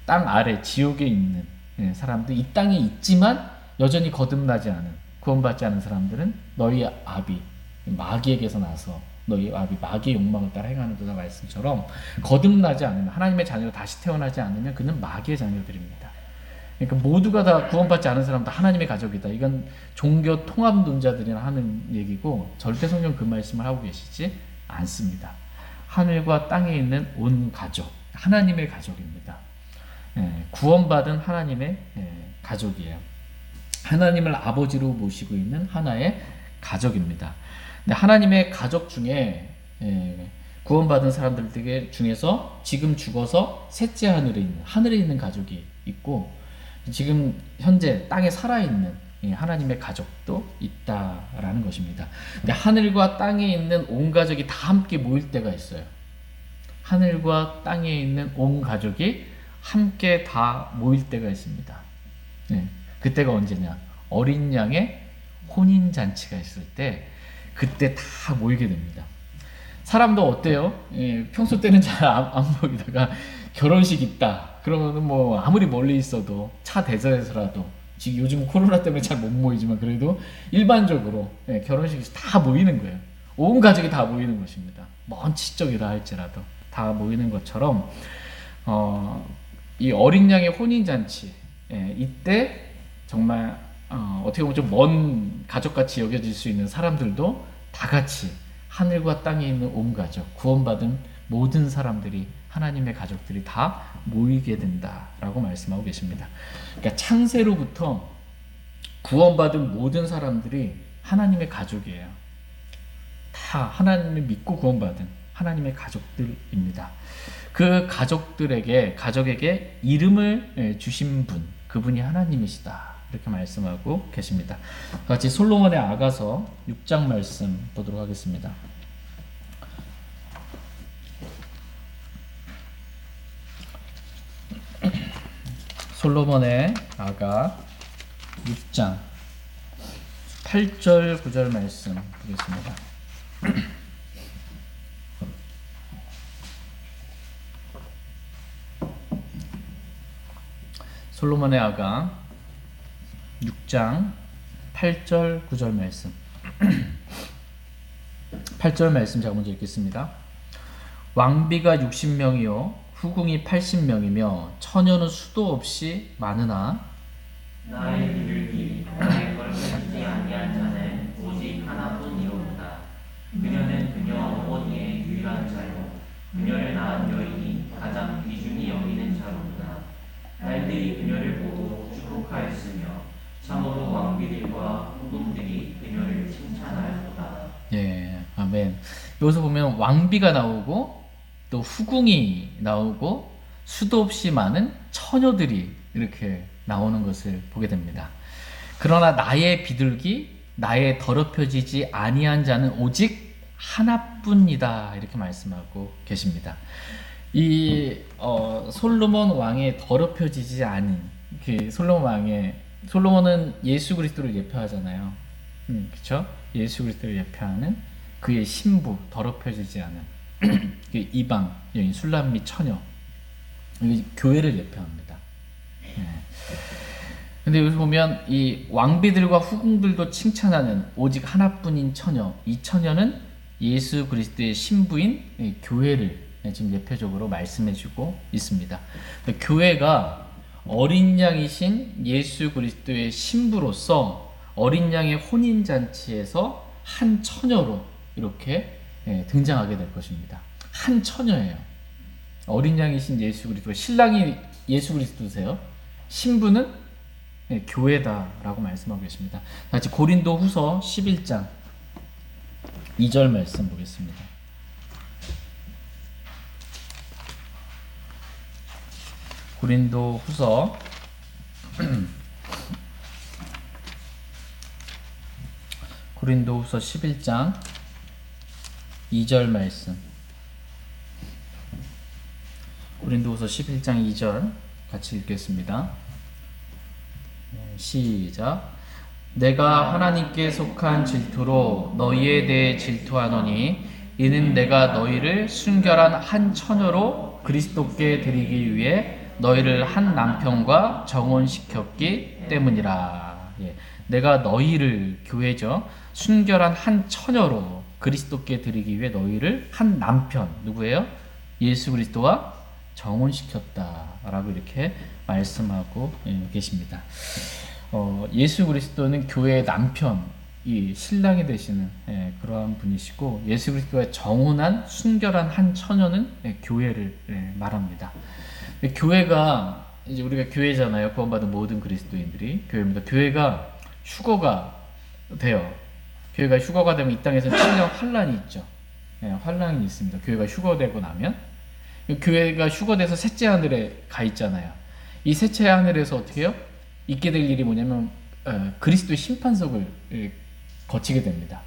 땅 아래 지옥에 있는 사람들, 이 땅에 있지만 여전히 거듭나지 않은, 구원받지 않은 사람들은 너희 아비 마귀에게서 나서 너희 아비 마귀의 욕망을 따라 행하는 그런 말씀처럼 거듭나지 않으면, 하나님의 자녀로 다시 태어나지 않으면 그는 마귀의 자녀들입니다. 그러니까 모두가 다 구원받지 않은 사람도 하나님의 가족이다. 이건 종교 통합론자들이나 하는 얘기고 절대 성경 그 말씀을 하고 계시지 않습니다. 하늘과 땅에 있는 온 가족, 하나님의 가족입니다. 구원받은 하나님의 가족이에요. 하나님을 아버지로 모시고 있는 하나의 가족입니다. 근데 하나님의 가족 중에 구원받은 사람들 중에서 지금 죽어서 셋째 하늘에 있는 가족이 있고, 지금 현재 땅에 살아있는 하나님의 가족도 있다라는 것입니다. 근데 하늘과 땅에 있는 온 가족이 다 함께 모일 때가 있어요. 하늘과 땅에 있는 온 가족이 함께 다 모일 때가 있습니다. 그때가 언제냐? 어린 양의 혼인잔치가 있을 때 그때 다 모이게 됩니다. 사람도 어때요? 평소 때는 잘 안 보이다가 결혼식 있다 그러면 뭐 아무리 멀리 있어도 차 대절해서라도, 지금 요즘 코로나 때문에 잘 못 모이지만 그래도 일반적으로 결혼식이 다 모이는 거예요. 온 가족이 다 모이는 것입니다. 먼 지적이라 할지라도 다 모이는 것처럼 이 어린 양의 혼인잔치, 이때 정말 어떻게 보면 좀 먼 가족같이 여겨질 수 있는 사람들도 다 같이 하늘과 땅에 있는 온 가족, 구원받은 모든 사람들이, 하나님의 가족들이 다 모이게 된다라고 말씀하고 계십니다. 그러니까 창세로부터 구원받은 모든 사람들이 하나님의 가족이에요. 다 하나님을 믿고 구원받은 하나님의 가족들입니다. 그 가족에게 이름을 주신 분, 그분이 하나님이시다 이렇게 말씀하고 계십니다. 같이 솔로몬의 아가서 6장 말씀 보도록 하겠습니다. 솔로몬의 아가 6장 8절 9절 말씀 보겠습니다. 솔로몬의 아가 6장 8절 9절 말씀 8절 말씀 제가 먼저 읽겠습니다. 왕비가 60명이요 후궁이 80명이며 처녀는 수도 없이 많으나 나의 비둘기 나의 걸음지 아니한 자는 오직 하나뿐이로다. 그녀는 그녀 어머니의 유일한 자요 그녀를 낳은 여인이 가장 귀중히 여기는 자로구나. 날들이 그녀를 보고 축복하였으며 참으로 왕비들과 후궁들이 그녀를 칭찬하였도다. 아멘. 여기서 보면 왕비가 나오고 또 후궁이 나오고 수도 없이 많은 처녀들이 이렇게 나오는 것을 보게 됩니다. 그러나 나의 비둘기 나의 더럽혀지지 아니한 자는 오직 하나뿐이다 이렇게 말씀하고 계십니다. 이 솔로몬 왕의 더럽혀지지 않은 그 솔로몬은 예수 그리스도를 예표하잖아요. 그렇죠? 예수 그리스도를 예표하는 그의 신부 더럽혀지지 않은 그 이방 여인 술람 및 처녀 교회를 예표합니다. 근데 여기 보면 이 왕비들과 후궁들도 칭찬하는 오직 하나뿐인 처녀, 이 처녀는 예수 그리스도의 신부인 교회를 지금 예표적으로 말씀해주고 있습니다. 교회가 어린 양이신 예수 그리스도의 신부로서 어린 양의 혼인 잔치에서 한 처녀로 이렇게 등장하게 될 것입니다. 한 처녀예요. 어린 양이신 예수 그리스도, 신랑이 예수 그리스도세요. 신부는 교회다라고 말씀하고 계십니다. 같이 고린도 후서 11장 2절 말씀 보겠습니다. 고린도 후서 11장 2절 말씀. 고린도후서 11장 2절 같이 읽겠습니다. 시작. 내가 하나님께 속한 질투로 너희에 대해 질투하노니 이는 내가 너희를 순결한 한 처녀로 그리스도께 드리기 위해 너희를 한 남편과 정혼시켰기 때문이라. 내가 너희를, 교회죠, 순결한 한 처녀로 그리스도께 드리기 위해 너희를 한 남편, 누구예요? 예수 그리스도와 정혼시켰다라고 이렇게 말씀하고 계십니다. 예수 그리스도는 교회의 남편, 이 신랑이 되시는 그러한 분이시고, 예수 그리스도와 정혼한 순결한 한 처녀는 교회를 말합니다. 교회가 이제 우리가 교회잖아요. 구원받은 모든 그리스도인들이 교회입니다. 교회가 휴거가 돼요. 교회가 휴거가 되면 이 땅에서 7년 환란이 있죠. 환란이 있습니다. 교회가 휴거되고 나면 교회가 휴거돼서 셋째 하늘에 가 있잖아요. 이 셋째 하늘에서 어떻게 해요? 있게 될 일이 뭐냐면 그리스도의 심판석을 거치게 됩니다.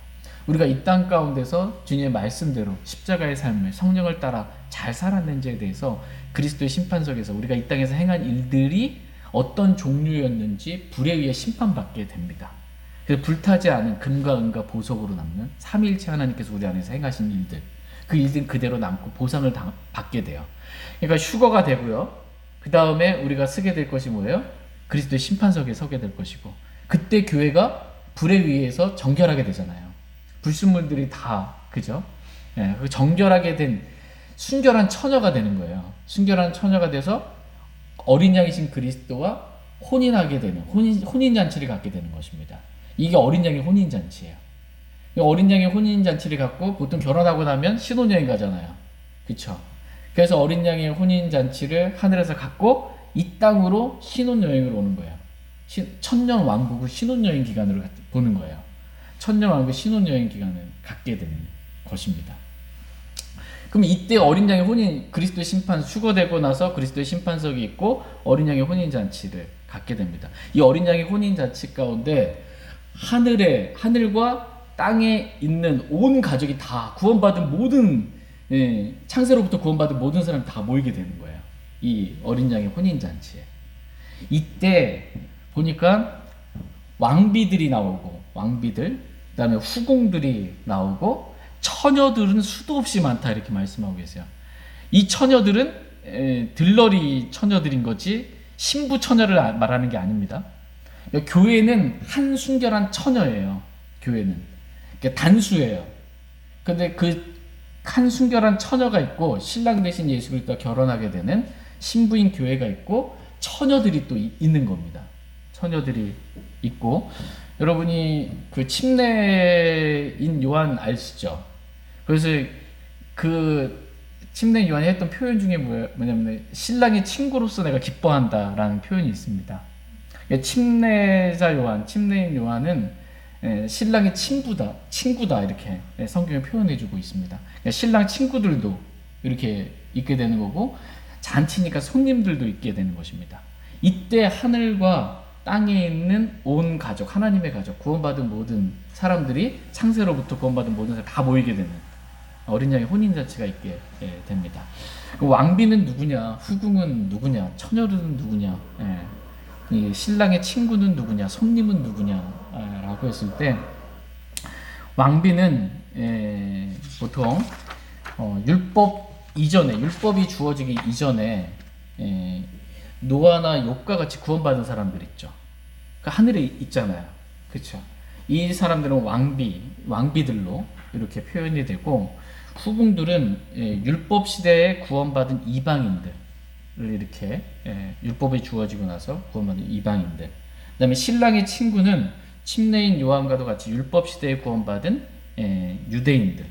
우리가 이 땅 가운데서 주님의 말씀대로 십자가의 삶을 성령을 따라 잘 살았는지에 대해서 그리스도의 심판석에서 우리가 이 땅에서 행한 일들이 어떤 종류였는지 불에 의해 심판받게 됩니다. 그래서 불타지 않은 금과 은과 보석으로 남는 삼위일체 하나님께서 우리 안에서 행하신 일들, 그 일들은 그대로 남고 보상을 받게 돼요. 그러니까 휴거가 되고요. 그 다음에 우리가 쓰게 될 것이 뭐예요? 그리스도의 심판석에 서게 될 것이고, 그때 교회가 불에 의해서 정결하게 되잖아요. 불순물들이 다, 그죠? 그 정결하게 된 순결한 처녀가 되는 거예요. 순결한 처녀가 돼서 어린 양이신 그리스도와 혼인하게 되는, 혼인잔치를 갖게 되는 것입니다. 이게 어린 양의 혼인잔치예요. 어린 양의 혼인잔치를 갖고 보통 결혼하고 나면 신혼여행 가잖아요. 그쵸? 그래서 어린 양의 혼인잔치를 하늘에서 갖고 이 땅으로 신혼여행으로 오는 거예요. 천년 왕국을 신혼여행 기간으로 보는 거예요. 천년 왕국 신혼여행 기간을 갖게 되는 것입니다. 그럼 이때 어린 양의 혼인, 그리스도의 심판, 휴거되고 나서 그리스도의 심판석이 있고 어린 양의 혼인잔치를 갖게 됩니다. 이 어린 양의 혼인잔치 가운데 하늘과 땅에 있는 온 가족이 다 구원받은 모든, 창세로부터 구원받은 모든 사람이 다 모이게 되는 거예요. 이 어린 양의 혼인잔치에. 이때 보니까 왕비들이 나오고, 왕비들, 그 다음에 후궁들이 나오고, 처녀들은 수도 없이 많다 이렇게 말씀하고 계세요. 이 처녀들은 들러리 처녀들인 거지 신부 처녀를 말하는 게 아닙니다. 그러니까 교회는 한 순결한 처녀예요. 교회는 그러니까 단수예요. 근데 그 한 순결한 처녀가 있고 신랑 대신 예수 그리스도와 결혼하게 되는 신부인 교회가 있고 처녀들이 또 있는 겁니다. 처녀들이 있고, 여러분이 그 침례인 요한 아시죠? 그래서 그 침례 요한이 했던 표현 중에 뭐냐면 신랑의 친구로서 내가 기뻐한다라는 표현이 있습니다. 침례자 요한, 침례인 요한은 신랑의 친구다 이렇게 성경에 표현해주고 있습니다. 신랑 친구들도 이렇게 있게 되는 거고, 잔치니까 손님들도 있게 되는 것입니다. 이때 하늘과 땅에 있는 온 가족, 하나님의 가족, 구원받은 모든 사람들이 창세로부터 구원받은 모든 사람 다 모이게 되는 어린 양의 혼인잔치가 있게 됩니다. 왕비는 누구냐? 후궁은 누구냐? 처녀들은 누구냐? 이 신랑의 친구는 누구냐? 손님은 누구냐? 라고 했을 때 왕비는 보통 율법 이전에, 율법이 주어지기 이전에 노아나 욥과 같이 구원받은 사람들 있죠. 그 하늘에 있잖아요. 그렇죠? 이 사람들은 왕비들로 이렇게 표현이 되고, 후궁들은 율법 시대에 구원받은 이방인들을 이렇게 율법이 주어지고 나서 구원받은 이방인들. 그다음에 신랑의 친구는 침례인 요한과도 같이 율법 시대에 구원받은 유대인들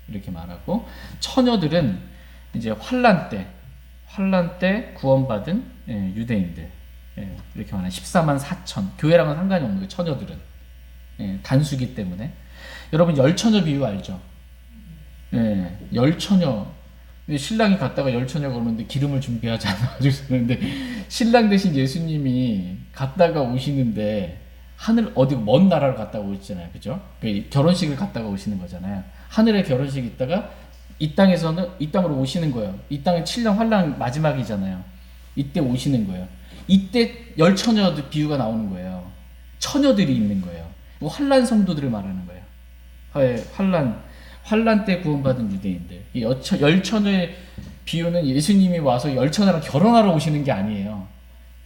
이렇게 말하고, 처녀들은 이제 환란 때 구원받은 유대인들 이렇게 말하는 14만 4천. 교회랑은 상관이 없는 거예요. 처녀들은 단수기 때문에. 여러분 열처녀 비유 알죠? 열처녀. 신랑이 갔다가 열처녀가 오는데 기름을 준비하지 않아가지고 그런데 신랑 대신 예수님이 갔다가 오시는데 하늘 어디 먼 나라를 갔다가 오시잖아요, 그죠? 결혼식을 갔다가 오시는 거잖아요. 하늘에 결혼식이 있다가 이 땅으로 오시는 거예요. 이 땅은 7년 환란 마지막이잖아요. 이때 오시는 거예요. 이때 열처녀들 비유가 나오는 거예요. 처녀들이 있는 거예요. 환란 성도들을 말하는 거예요. 환란 때 구원받은 유대인들. 이 열처녀의 비유는 예수님이 와서 열처녀랑 결혼하러 오시는 게 아니에요.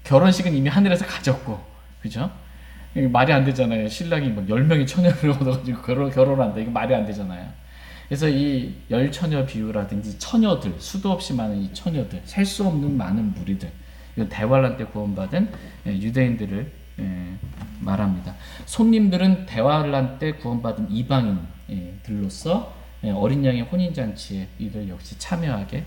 결혼식은 이미 하늘에서 가졌고, 그죠? 말이 안 되잖아요. 신랑이 막 10명의 처녀를 얻어가지고 결혼한다. 이거 말이 안 되잖아요. 그래서 이 열처녀 비유라든지 처녀들, 수도 없이 많은 이 처녀들, 셀 수 없는 많은 무리들, 이건 대환란 때 구원받은 유대인들을 말합니다. 손님들은 대환란 때 구원받은 이방인들로서 어린 양의 혼인잔치에 이들 역시 참여하게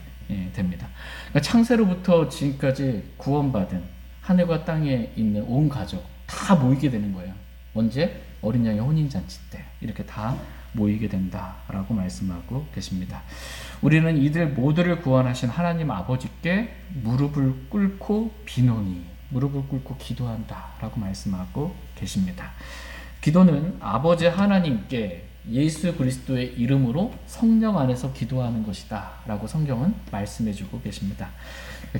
됩니다. 그러니까 창세로부터 지금까지 구원받은 하늘과 땅에 있는 온 가족 다 모이게 되는 거예요. 언제? 어린 양의 혼인잔치 때 이렇게 다 모이게 된다라고 말씀하고 계십니다. 우리는 이들 모두를 구원하신 하나님 아버지께 무릎을 꿇고 비노니, 무릎을 꿇고 기도한다라고 말씀하고 계십니다. 기도는 아버지 하나님께 예수 그리스도의 이름으로 성령 안에서 기도하는 것이다 라고 성경은 말씀해주고 계십니다.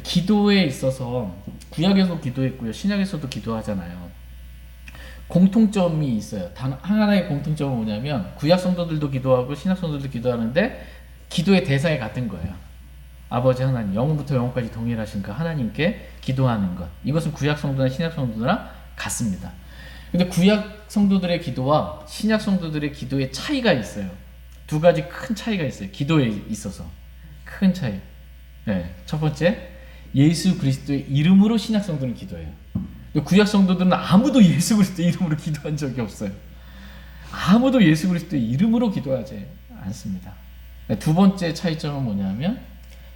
기도에 있어서 구약에서도 기도했고요, 신약에서도 기도하잖아요. 공통점이 있어요. 단 하나의 공통점은 뭐냐면 구약 성도들도 기도하고 신약 성도들도 기도하는데 기도의 대상이 같은 거예요. 아버지 하나님, 영원부터 영원까지 동일하신 그 하나님께 기도하는 것. 이것은 구약 성도나 신약 성도나 같습니다. 근데 구약 성도들의 기도와 신약 성도들의 기도의 차이가 있어요. 두 가지 큰 차이가 있어요. 기도에 있어서 큰 차이. 첫 번째, 예수 그리스도의 이름으로 신약 성도는 기도해요. 구약 성도들은 아무도 예수 그리스도의 이름으로 기도한 적이 없어요. 아무도 예수 그리스도의 이름으로 기도하지 않습니다. 두 번째 차이점은 뭐냐면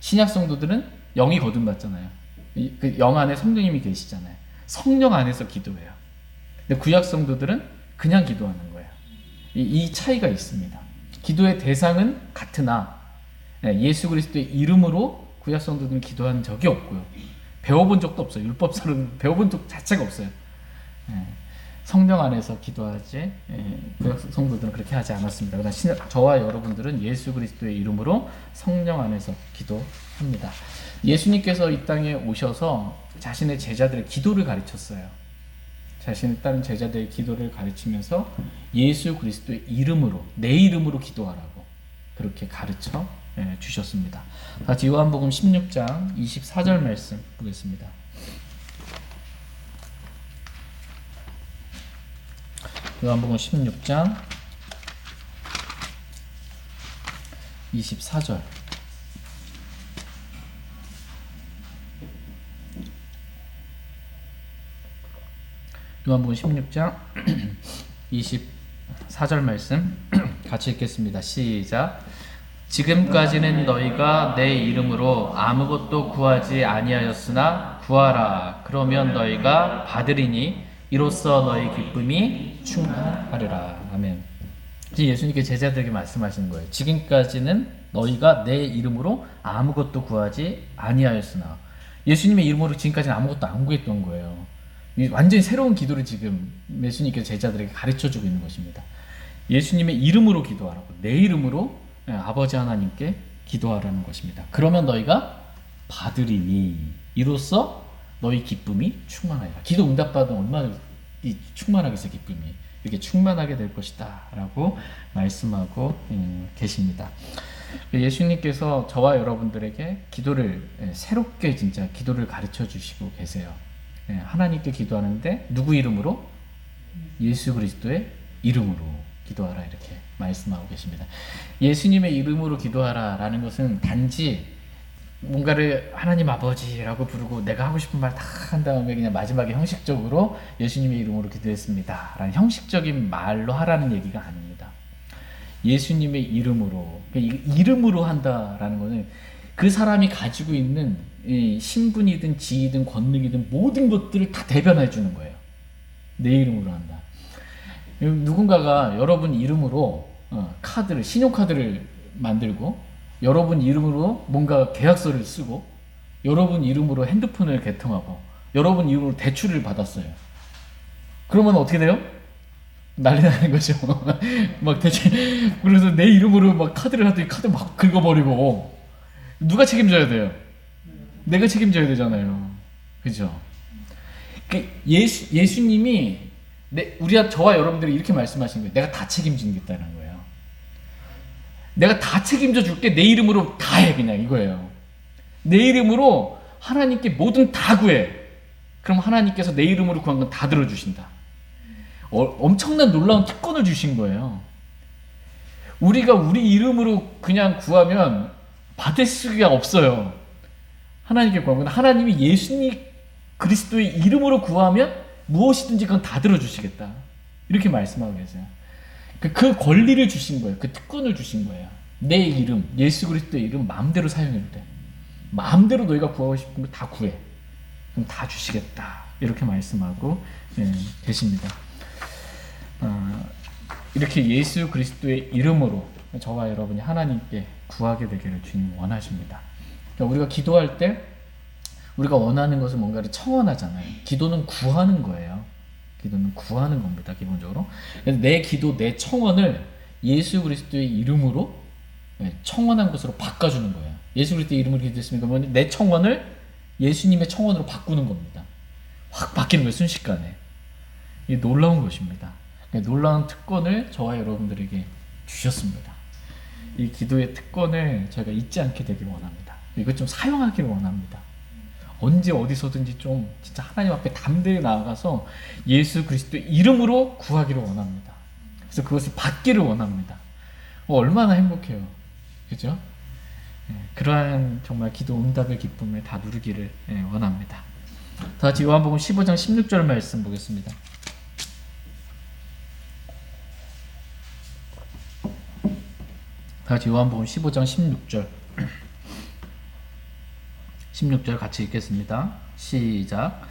신약 성도들은 영이 거듭났잖아요. 그 영 안에 성령님이 계시잖아요. 성령 안에서 기도해요. 근데 구약 성도들은 그냥 기도하는 거예요. 이 차이가 있습니다. 기도의 대상은 같으나 예수 그리스도의 이름으로 구약 성도들은 기도한 적이 없고요. 배워본 적도 없어요. 율법서는 배워본 적 자체가 없어요. 성령 안에서 기도하지 구약 성도들은 그렇게 하지 않았습니다. 그러나 저와 여러분들은 예수 그리스도의 이름으로 성령 안에서 기도합니다. 예수님께서 이 땅에 오셔서 자신의 제자들의 기도를 가르쳤어요. 자신의 다른 제자들의 기도를 가르치면서 예수 그리스도의 이름으로, 내 이름으로 기도하라고 그렇게 가르쳐 주셨습니다. 다시 요한복음 16장 24절 말씀 보겠습니다. 요한복음 16장 24절. 요한복음 16장 24절 말씀 같이 읽겠습니다. 시작. 지금까지는 너희가 내 이름으로 아무것도 구하지 아니하였으나 구하라. 그러면 너희가 받으리니 이로써 너희 기쁨이 충만하리라. 아멘. 예수님께 제자들에게 말씀하시는 거예요. 지금까지는 너희가 내 이름으로 아무것도 구하지 아니하였으나, 예수님의 이름으로 지금까지는 아무것도 안 구했던 거예요. 완전히 새로운 기도를 지금 예수님께서 제자들에게 가르쳐주고 있는 것입니다. 예수님의 이름으로 기도하라고, 내 이름으로 아버지 하나님께 기도하라는 것입니다. 그러면 너희가 받으리니 이로써 너희 기쁨이 충만하리라. 기도 응답받으면 얼마나 충만하겠어요. 기쁨이 이렇게 충만하게 될 것이다 라고 말씀하고 계십니다. 예수님께서 저와 여러분들에게 기도를 새롭게 진짜 기도를 가르쳐 주시고 계세요. 하나님께 기도하는데 누구 이름으로? 예수 그리스도의 이름으로 기도하라 이렇게 말씀하고 계십니다. 예수님의 이름으로 기도하라 라는 것은 단지 뭔가를 하나님 아버지라고 부르고 내가 하고 싶은 말 다 한 다음에 그냥 마지막에 형식적으로 예수님의 이름으로 기도했습니다 라는 형식적인 말로 하라는 얘기가 아닙니다. 예수님의 이름으로, 이름으로 한다라는 것은 그 사람이 가지고 있는 신분이든 지위든 권능이든 모든 것들을 다 대변해 주는 거예요. 내 이름으로 한다. 누군가가 여러분 이름으로 카드를, 신용카드를 만들고 여러분 이름으로 뭔가 계약서를 쓰고 여러분 이름으로 핸드폰을 개통하고 여러분 이름으로 대출을 받았어요. 그러면 어떻게 돼요? 난리 나는 거죠. 막 대출, 그래서 내 이름으로 막 카드를 하더니 카드 막 긁어버리고 누가 책임져야 돼요? 내가 책임져야 되잖아요. 그죠? 예수님이 저와 여러분들이 이렇게 말씀하신 거예요. 내가 다 책임지겠다는 거예요. 내가 다 책임져 줄게. 내 이름으로 다 해. 그냥 이거예요. 내 이름으로 하나님께 뭐든 다 구해. 그럼 하나님께서 내 이름으로 구한 건 다 들어주신다. 엄청난 놀라운 특권을 주신 거예요. 우리가 우리 이름으로 그냥 구하면 받을 수가 없어요. 하나님께 구한 건 하나님이 예수님 그리스도의 이름으로 구하면 무엇이든지 그건 다 들어주시겠다. 이렇게 말씀하고 계세요. 그 권리를 주신 거예요. 그 특권을 주신 거예요. 내 이름, 예수 그리스도의 이름 마음대로 사용해도 돼. 마음대로 너희가 구하고 싶은 거 다 구해. 그럼 다 주시겠다. 이렇게 말씀하고 계십니다. 이렇게 예수 그리스도의 이름으로 저와 여러분이 하나님께 구하게 되기를 주님 원하십니다. 그러니까 우리가 기도할 때 우리가 원하는 것을 뭔가를 청원하잖아요. 기도는 구하는 거예요. 기도는 구하는 겁니다. 기본적으로. 내 기도, 내 청원을 예수 그리스도의 이름으로 청원한 것으로 바꿔주는 거예요. 예수 그리스도의 이름으로 기도했으니까 내 청원을 예수님의 청원으로 바꾸는 겁니다. 확 바뀌는 거예요. 순식간에. 이게 놀라운 것입니다. 놀라운 특권을 저와 여러분들에게 주셨습니다. 이 기도의 특권을 저희가 잊지 않게 되길 원합니다. 이것 좀 사용하기를 원합니다. 언제 어디서든지 좀 진짜 하나님 앞에 담대히 나아가서 예수 그리스도의 이름으로 구하기를 원합니다. 그래서 그것을 받기를 원합니다. 얼마나 행복해요. 그죠? 그러한 정말 기도 응답의 기쁨을 다 누리기를 원합니다. 다 같이 요한복음 15장 16절 말씀 보겠습니다. 다 같이 요한복음 15장 16절 16절 같이 읽겠습니다. 시작.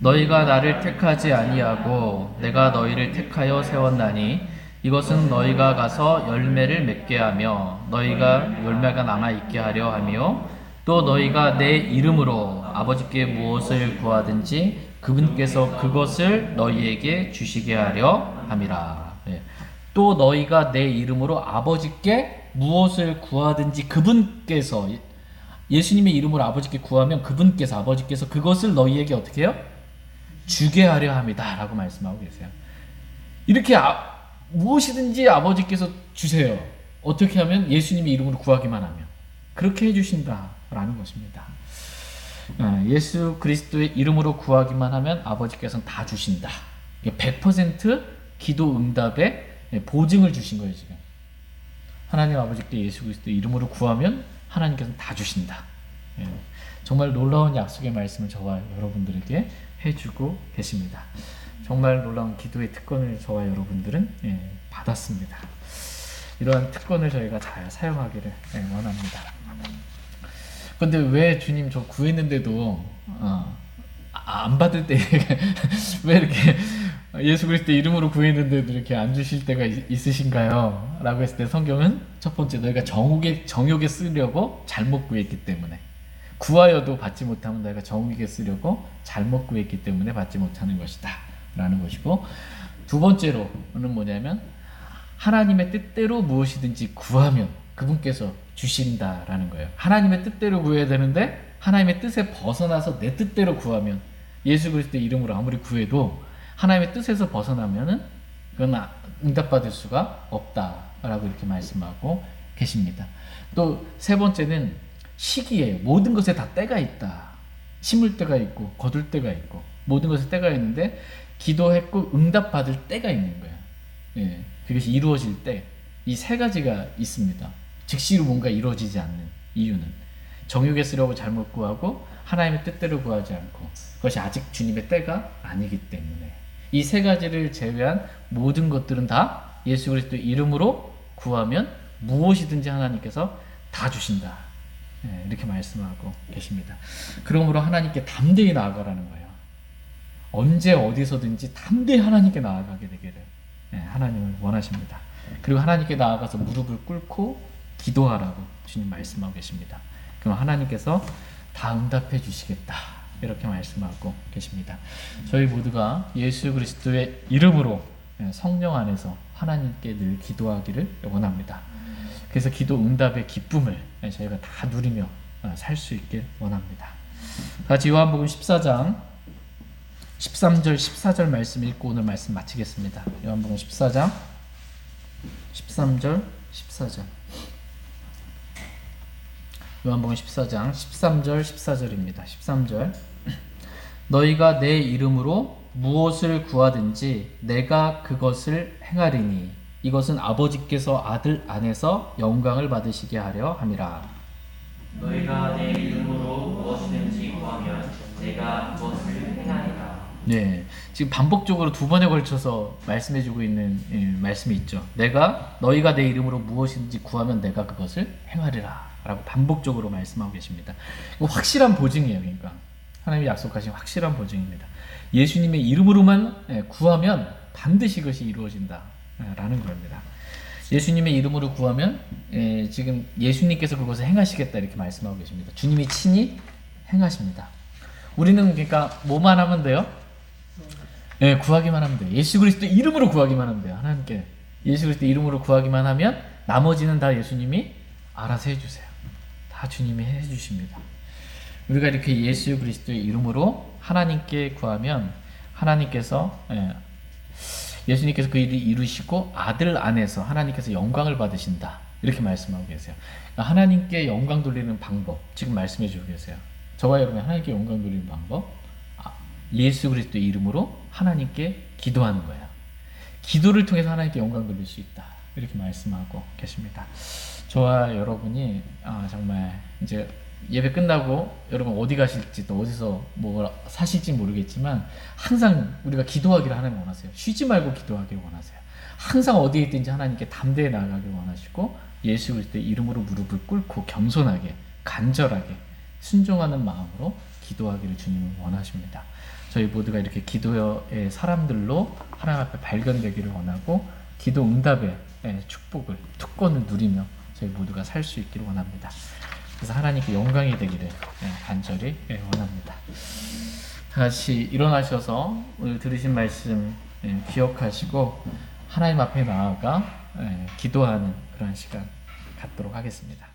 너희가 나를 택하지 아니하고 내가 너희를 택하여 세웠나니 이것은 너희가 가서 열매를 맺게 하며 너희가 열매가 남아 있게 하려 하며 또 너희가 내 이름으로 아버지께 무엇을 구하든지 그분께서 그것을 너희에게 주시게 하려 함이라. 또 너희가 내 이름으로 아버지께 무엇을 구하든지 그분께서, 예수님의 이름으로 아버지께 구하면 그분께서, 아버지께서 그것을 너희에게 어떻게 해요? 주게 하려 함이다 라고 말씀하고 계세요. 이렇게 무엇이든지 아버지께서 주세요. 어떻게 하면? 예수님의 이름으로 구하기만 하면. 그렇게 해주신다라는 것입니다. 예수 그리스도의 이름으로 구하기만 하면 아버지께서는 다 주신다. 100% 기도 응답의 보증을 주신 거예요. 지금 하나님 아버지께 예수 그리스도의 이름으로 구하면 하나님께서는 다 주신다. 정말 놀라운 약속의 말씀을 저와 여러분들에게 해주고 계십니다. 정말 놀라운 기도의 특권을 저와 여러분들은 받았습니다. 이러한 특권을 저희가 잘 사용하기를 원합니다. 그런데 왜 주님 저 구했는데도 안 받을 때 왜 이렇게 예수 그리스도 이름으로 구했는데도 이렇게 안 주실 때가 있으신가요? 라고 했을 때 성경은 첫 번째, 너희가 정욕에 쓰려고 잘못 구했기 때문에. 구하여도 받지 못하면 내가 정욕에 쓰려고 잘못 구했기 때문에 받지 못하는 것이다 라는 것이고, 두 번째로는 뭐냐면 하나님의 뜻대로 무엇이든지 구하면 그분께서 주신다라는 거예요. 하나님의 뜻대로 구해야 되는데 하나님의 뜻에 벗어나서 내 뜻대로 구하면, 예수 그리스도의 이름으로 아무리 구해도 하나님의 뜻에서 벗어나면은 그건 응답받을 수가 없다라고 이렇게 말씀하고 계십니다. 또 세 번째는 시기에 모든 것에 다 때가 있다. 심을 때가 있고 거둘 때가 있고 모든 것에 때가 있는데 기도했고 응답받을 때가 있는 거예요. 예, 그것이 이루어질 때, 이 세 가지가 있습니다. 즉시로 뭔가 이루어지지 않는 이유는 정욕에 쓰려고 잘못 구하고 하나님의 뜻대로 구하지 않고 그것이 아직 주님의 때가 아니기 때문에, 이 세 가지를 제외한 모든 것들은 다 예수 그리스도 이름으로 구하면 무엇이든지 하나님께서 다 주신다. 예, 이렇게 말씀하고 계십니다. 그러므로 하나님께 담대히 나아가라는 거예요. 언제 어디서든지 담대히 하나님께 나아가게 되기를 하나님을 원하십니다. 그리고 하나님께 나아가서 무릎을 꿇고 기도하라고 주님 말씀하고 계십니다. 그럼 하나님께서 다 응답해 주시겠다 이렇게 말씀하고 계십니다. 저희 모두가 예수 그리스도의 이름으로 성령 안에서 하나님께 늘 기도하기를 원합니다. 그래서 기도 응답의 기쁨을 저희가 다 누리며 살 수 있길 원합니다. 같이 요한복음 14장 13절 14절 말씀 읽고 오늘 말씀 마치겠습니다. 요한복음 14장 13절 14절. 요한복음 14장 13절 14절입니다. 13절. 너희가 내 이름으로 무엇을 구하든지 내가 그것을 행하리니 이것은 아버지께서 아들 안에서 영광을 받으시게 하려 함이라. 너희가 내 이름으로 무엇이든지 구하면 내가 그것을 행하리라. 네, 지금 반복적으로 두 번에 걸쳐서 말씀해주고 있는 말씀이 있죠. 너희가 내 이름으로 무엇이든지 구하면 내가 그것을 행하리라 라고 반복적으로 말씀하고 계십니다. 이거 확실한 보증이에요. 그러니까 하나님이 약속하신 확실한 보증입니다. 예수님의 이름으로만 구하면 반드시 그것이 이루어진다 라는 겁니다. 예수님의 이름으로 구하면 지금 예수님께서 그것을 행하시겠다 이렇게 말씀하고 계십니다. 주님이 친히 행하십니다. 우리는 그러니까 뭐만 하면 돼요? 구하기만 하면 돼요. 예수 그리스도 이름으로 구하기만 하면 돼요. 하나님께 예수 그리스도 이름으로 구하기만 하면 나머지는 다 예수님이 알아서 해주세요. 다 주님이 해주십니다. 우리가 이렇게 예수 그리스도의 이름으로 하나님께 구하면 하나님께서 예수님께서 그 일을 이루시고 아들 안에서 하나님께서 영광을 받으신다 이렇게 말씀하고 계세요. 그러니까 하나님께 영광 돌리는 방법 지금 말씀해 주고 계세요. 저와 여러분이 하나님께 영광 돌리는 방법, 예수 그리스도의 이름으로 하나님께 기도하는 거예요. 기도를 통해서 하나님께 영광 돌릴 수 있다 이렇게 말씀하고 계십니다. 저와 여러분이 정말 이제 예배 끝나고 여러분 어디 가실지 또 어디서 뭐 사실지 모르겠지만 항상 우리가 기도하기를 하나님 원하세요. 쉬지 말고 기도하기를 원하세요. 항상 어디에 있든지 하나님께 담대히 나아가길 원하시고 예수 그리스도의 이름으로 무릎을 꿇고 겸손하게 간절하게 순종하는 마음으로 기도하기를 주님은 원하십니다. 저희 모두가 이렇게 기도의 사람들로 하나님 앞에 발견되기를 원하고 기도 응답의 축복을 특권을 누리며 저희 모두가 살 수 있기를 원합니다. 그래서 하나님께 영광이 되기를 간절히 원합니다. 다시 일어나셔서 오늘 들으신 말씀 기억하시고 하나님 앞에 나아가 기도하는 그런 시간 갖도록 하겠습니다.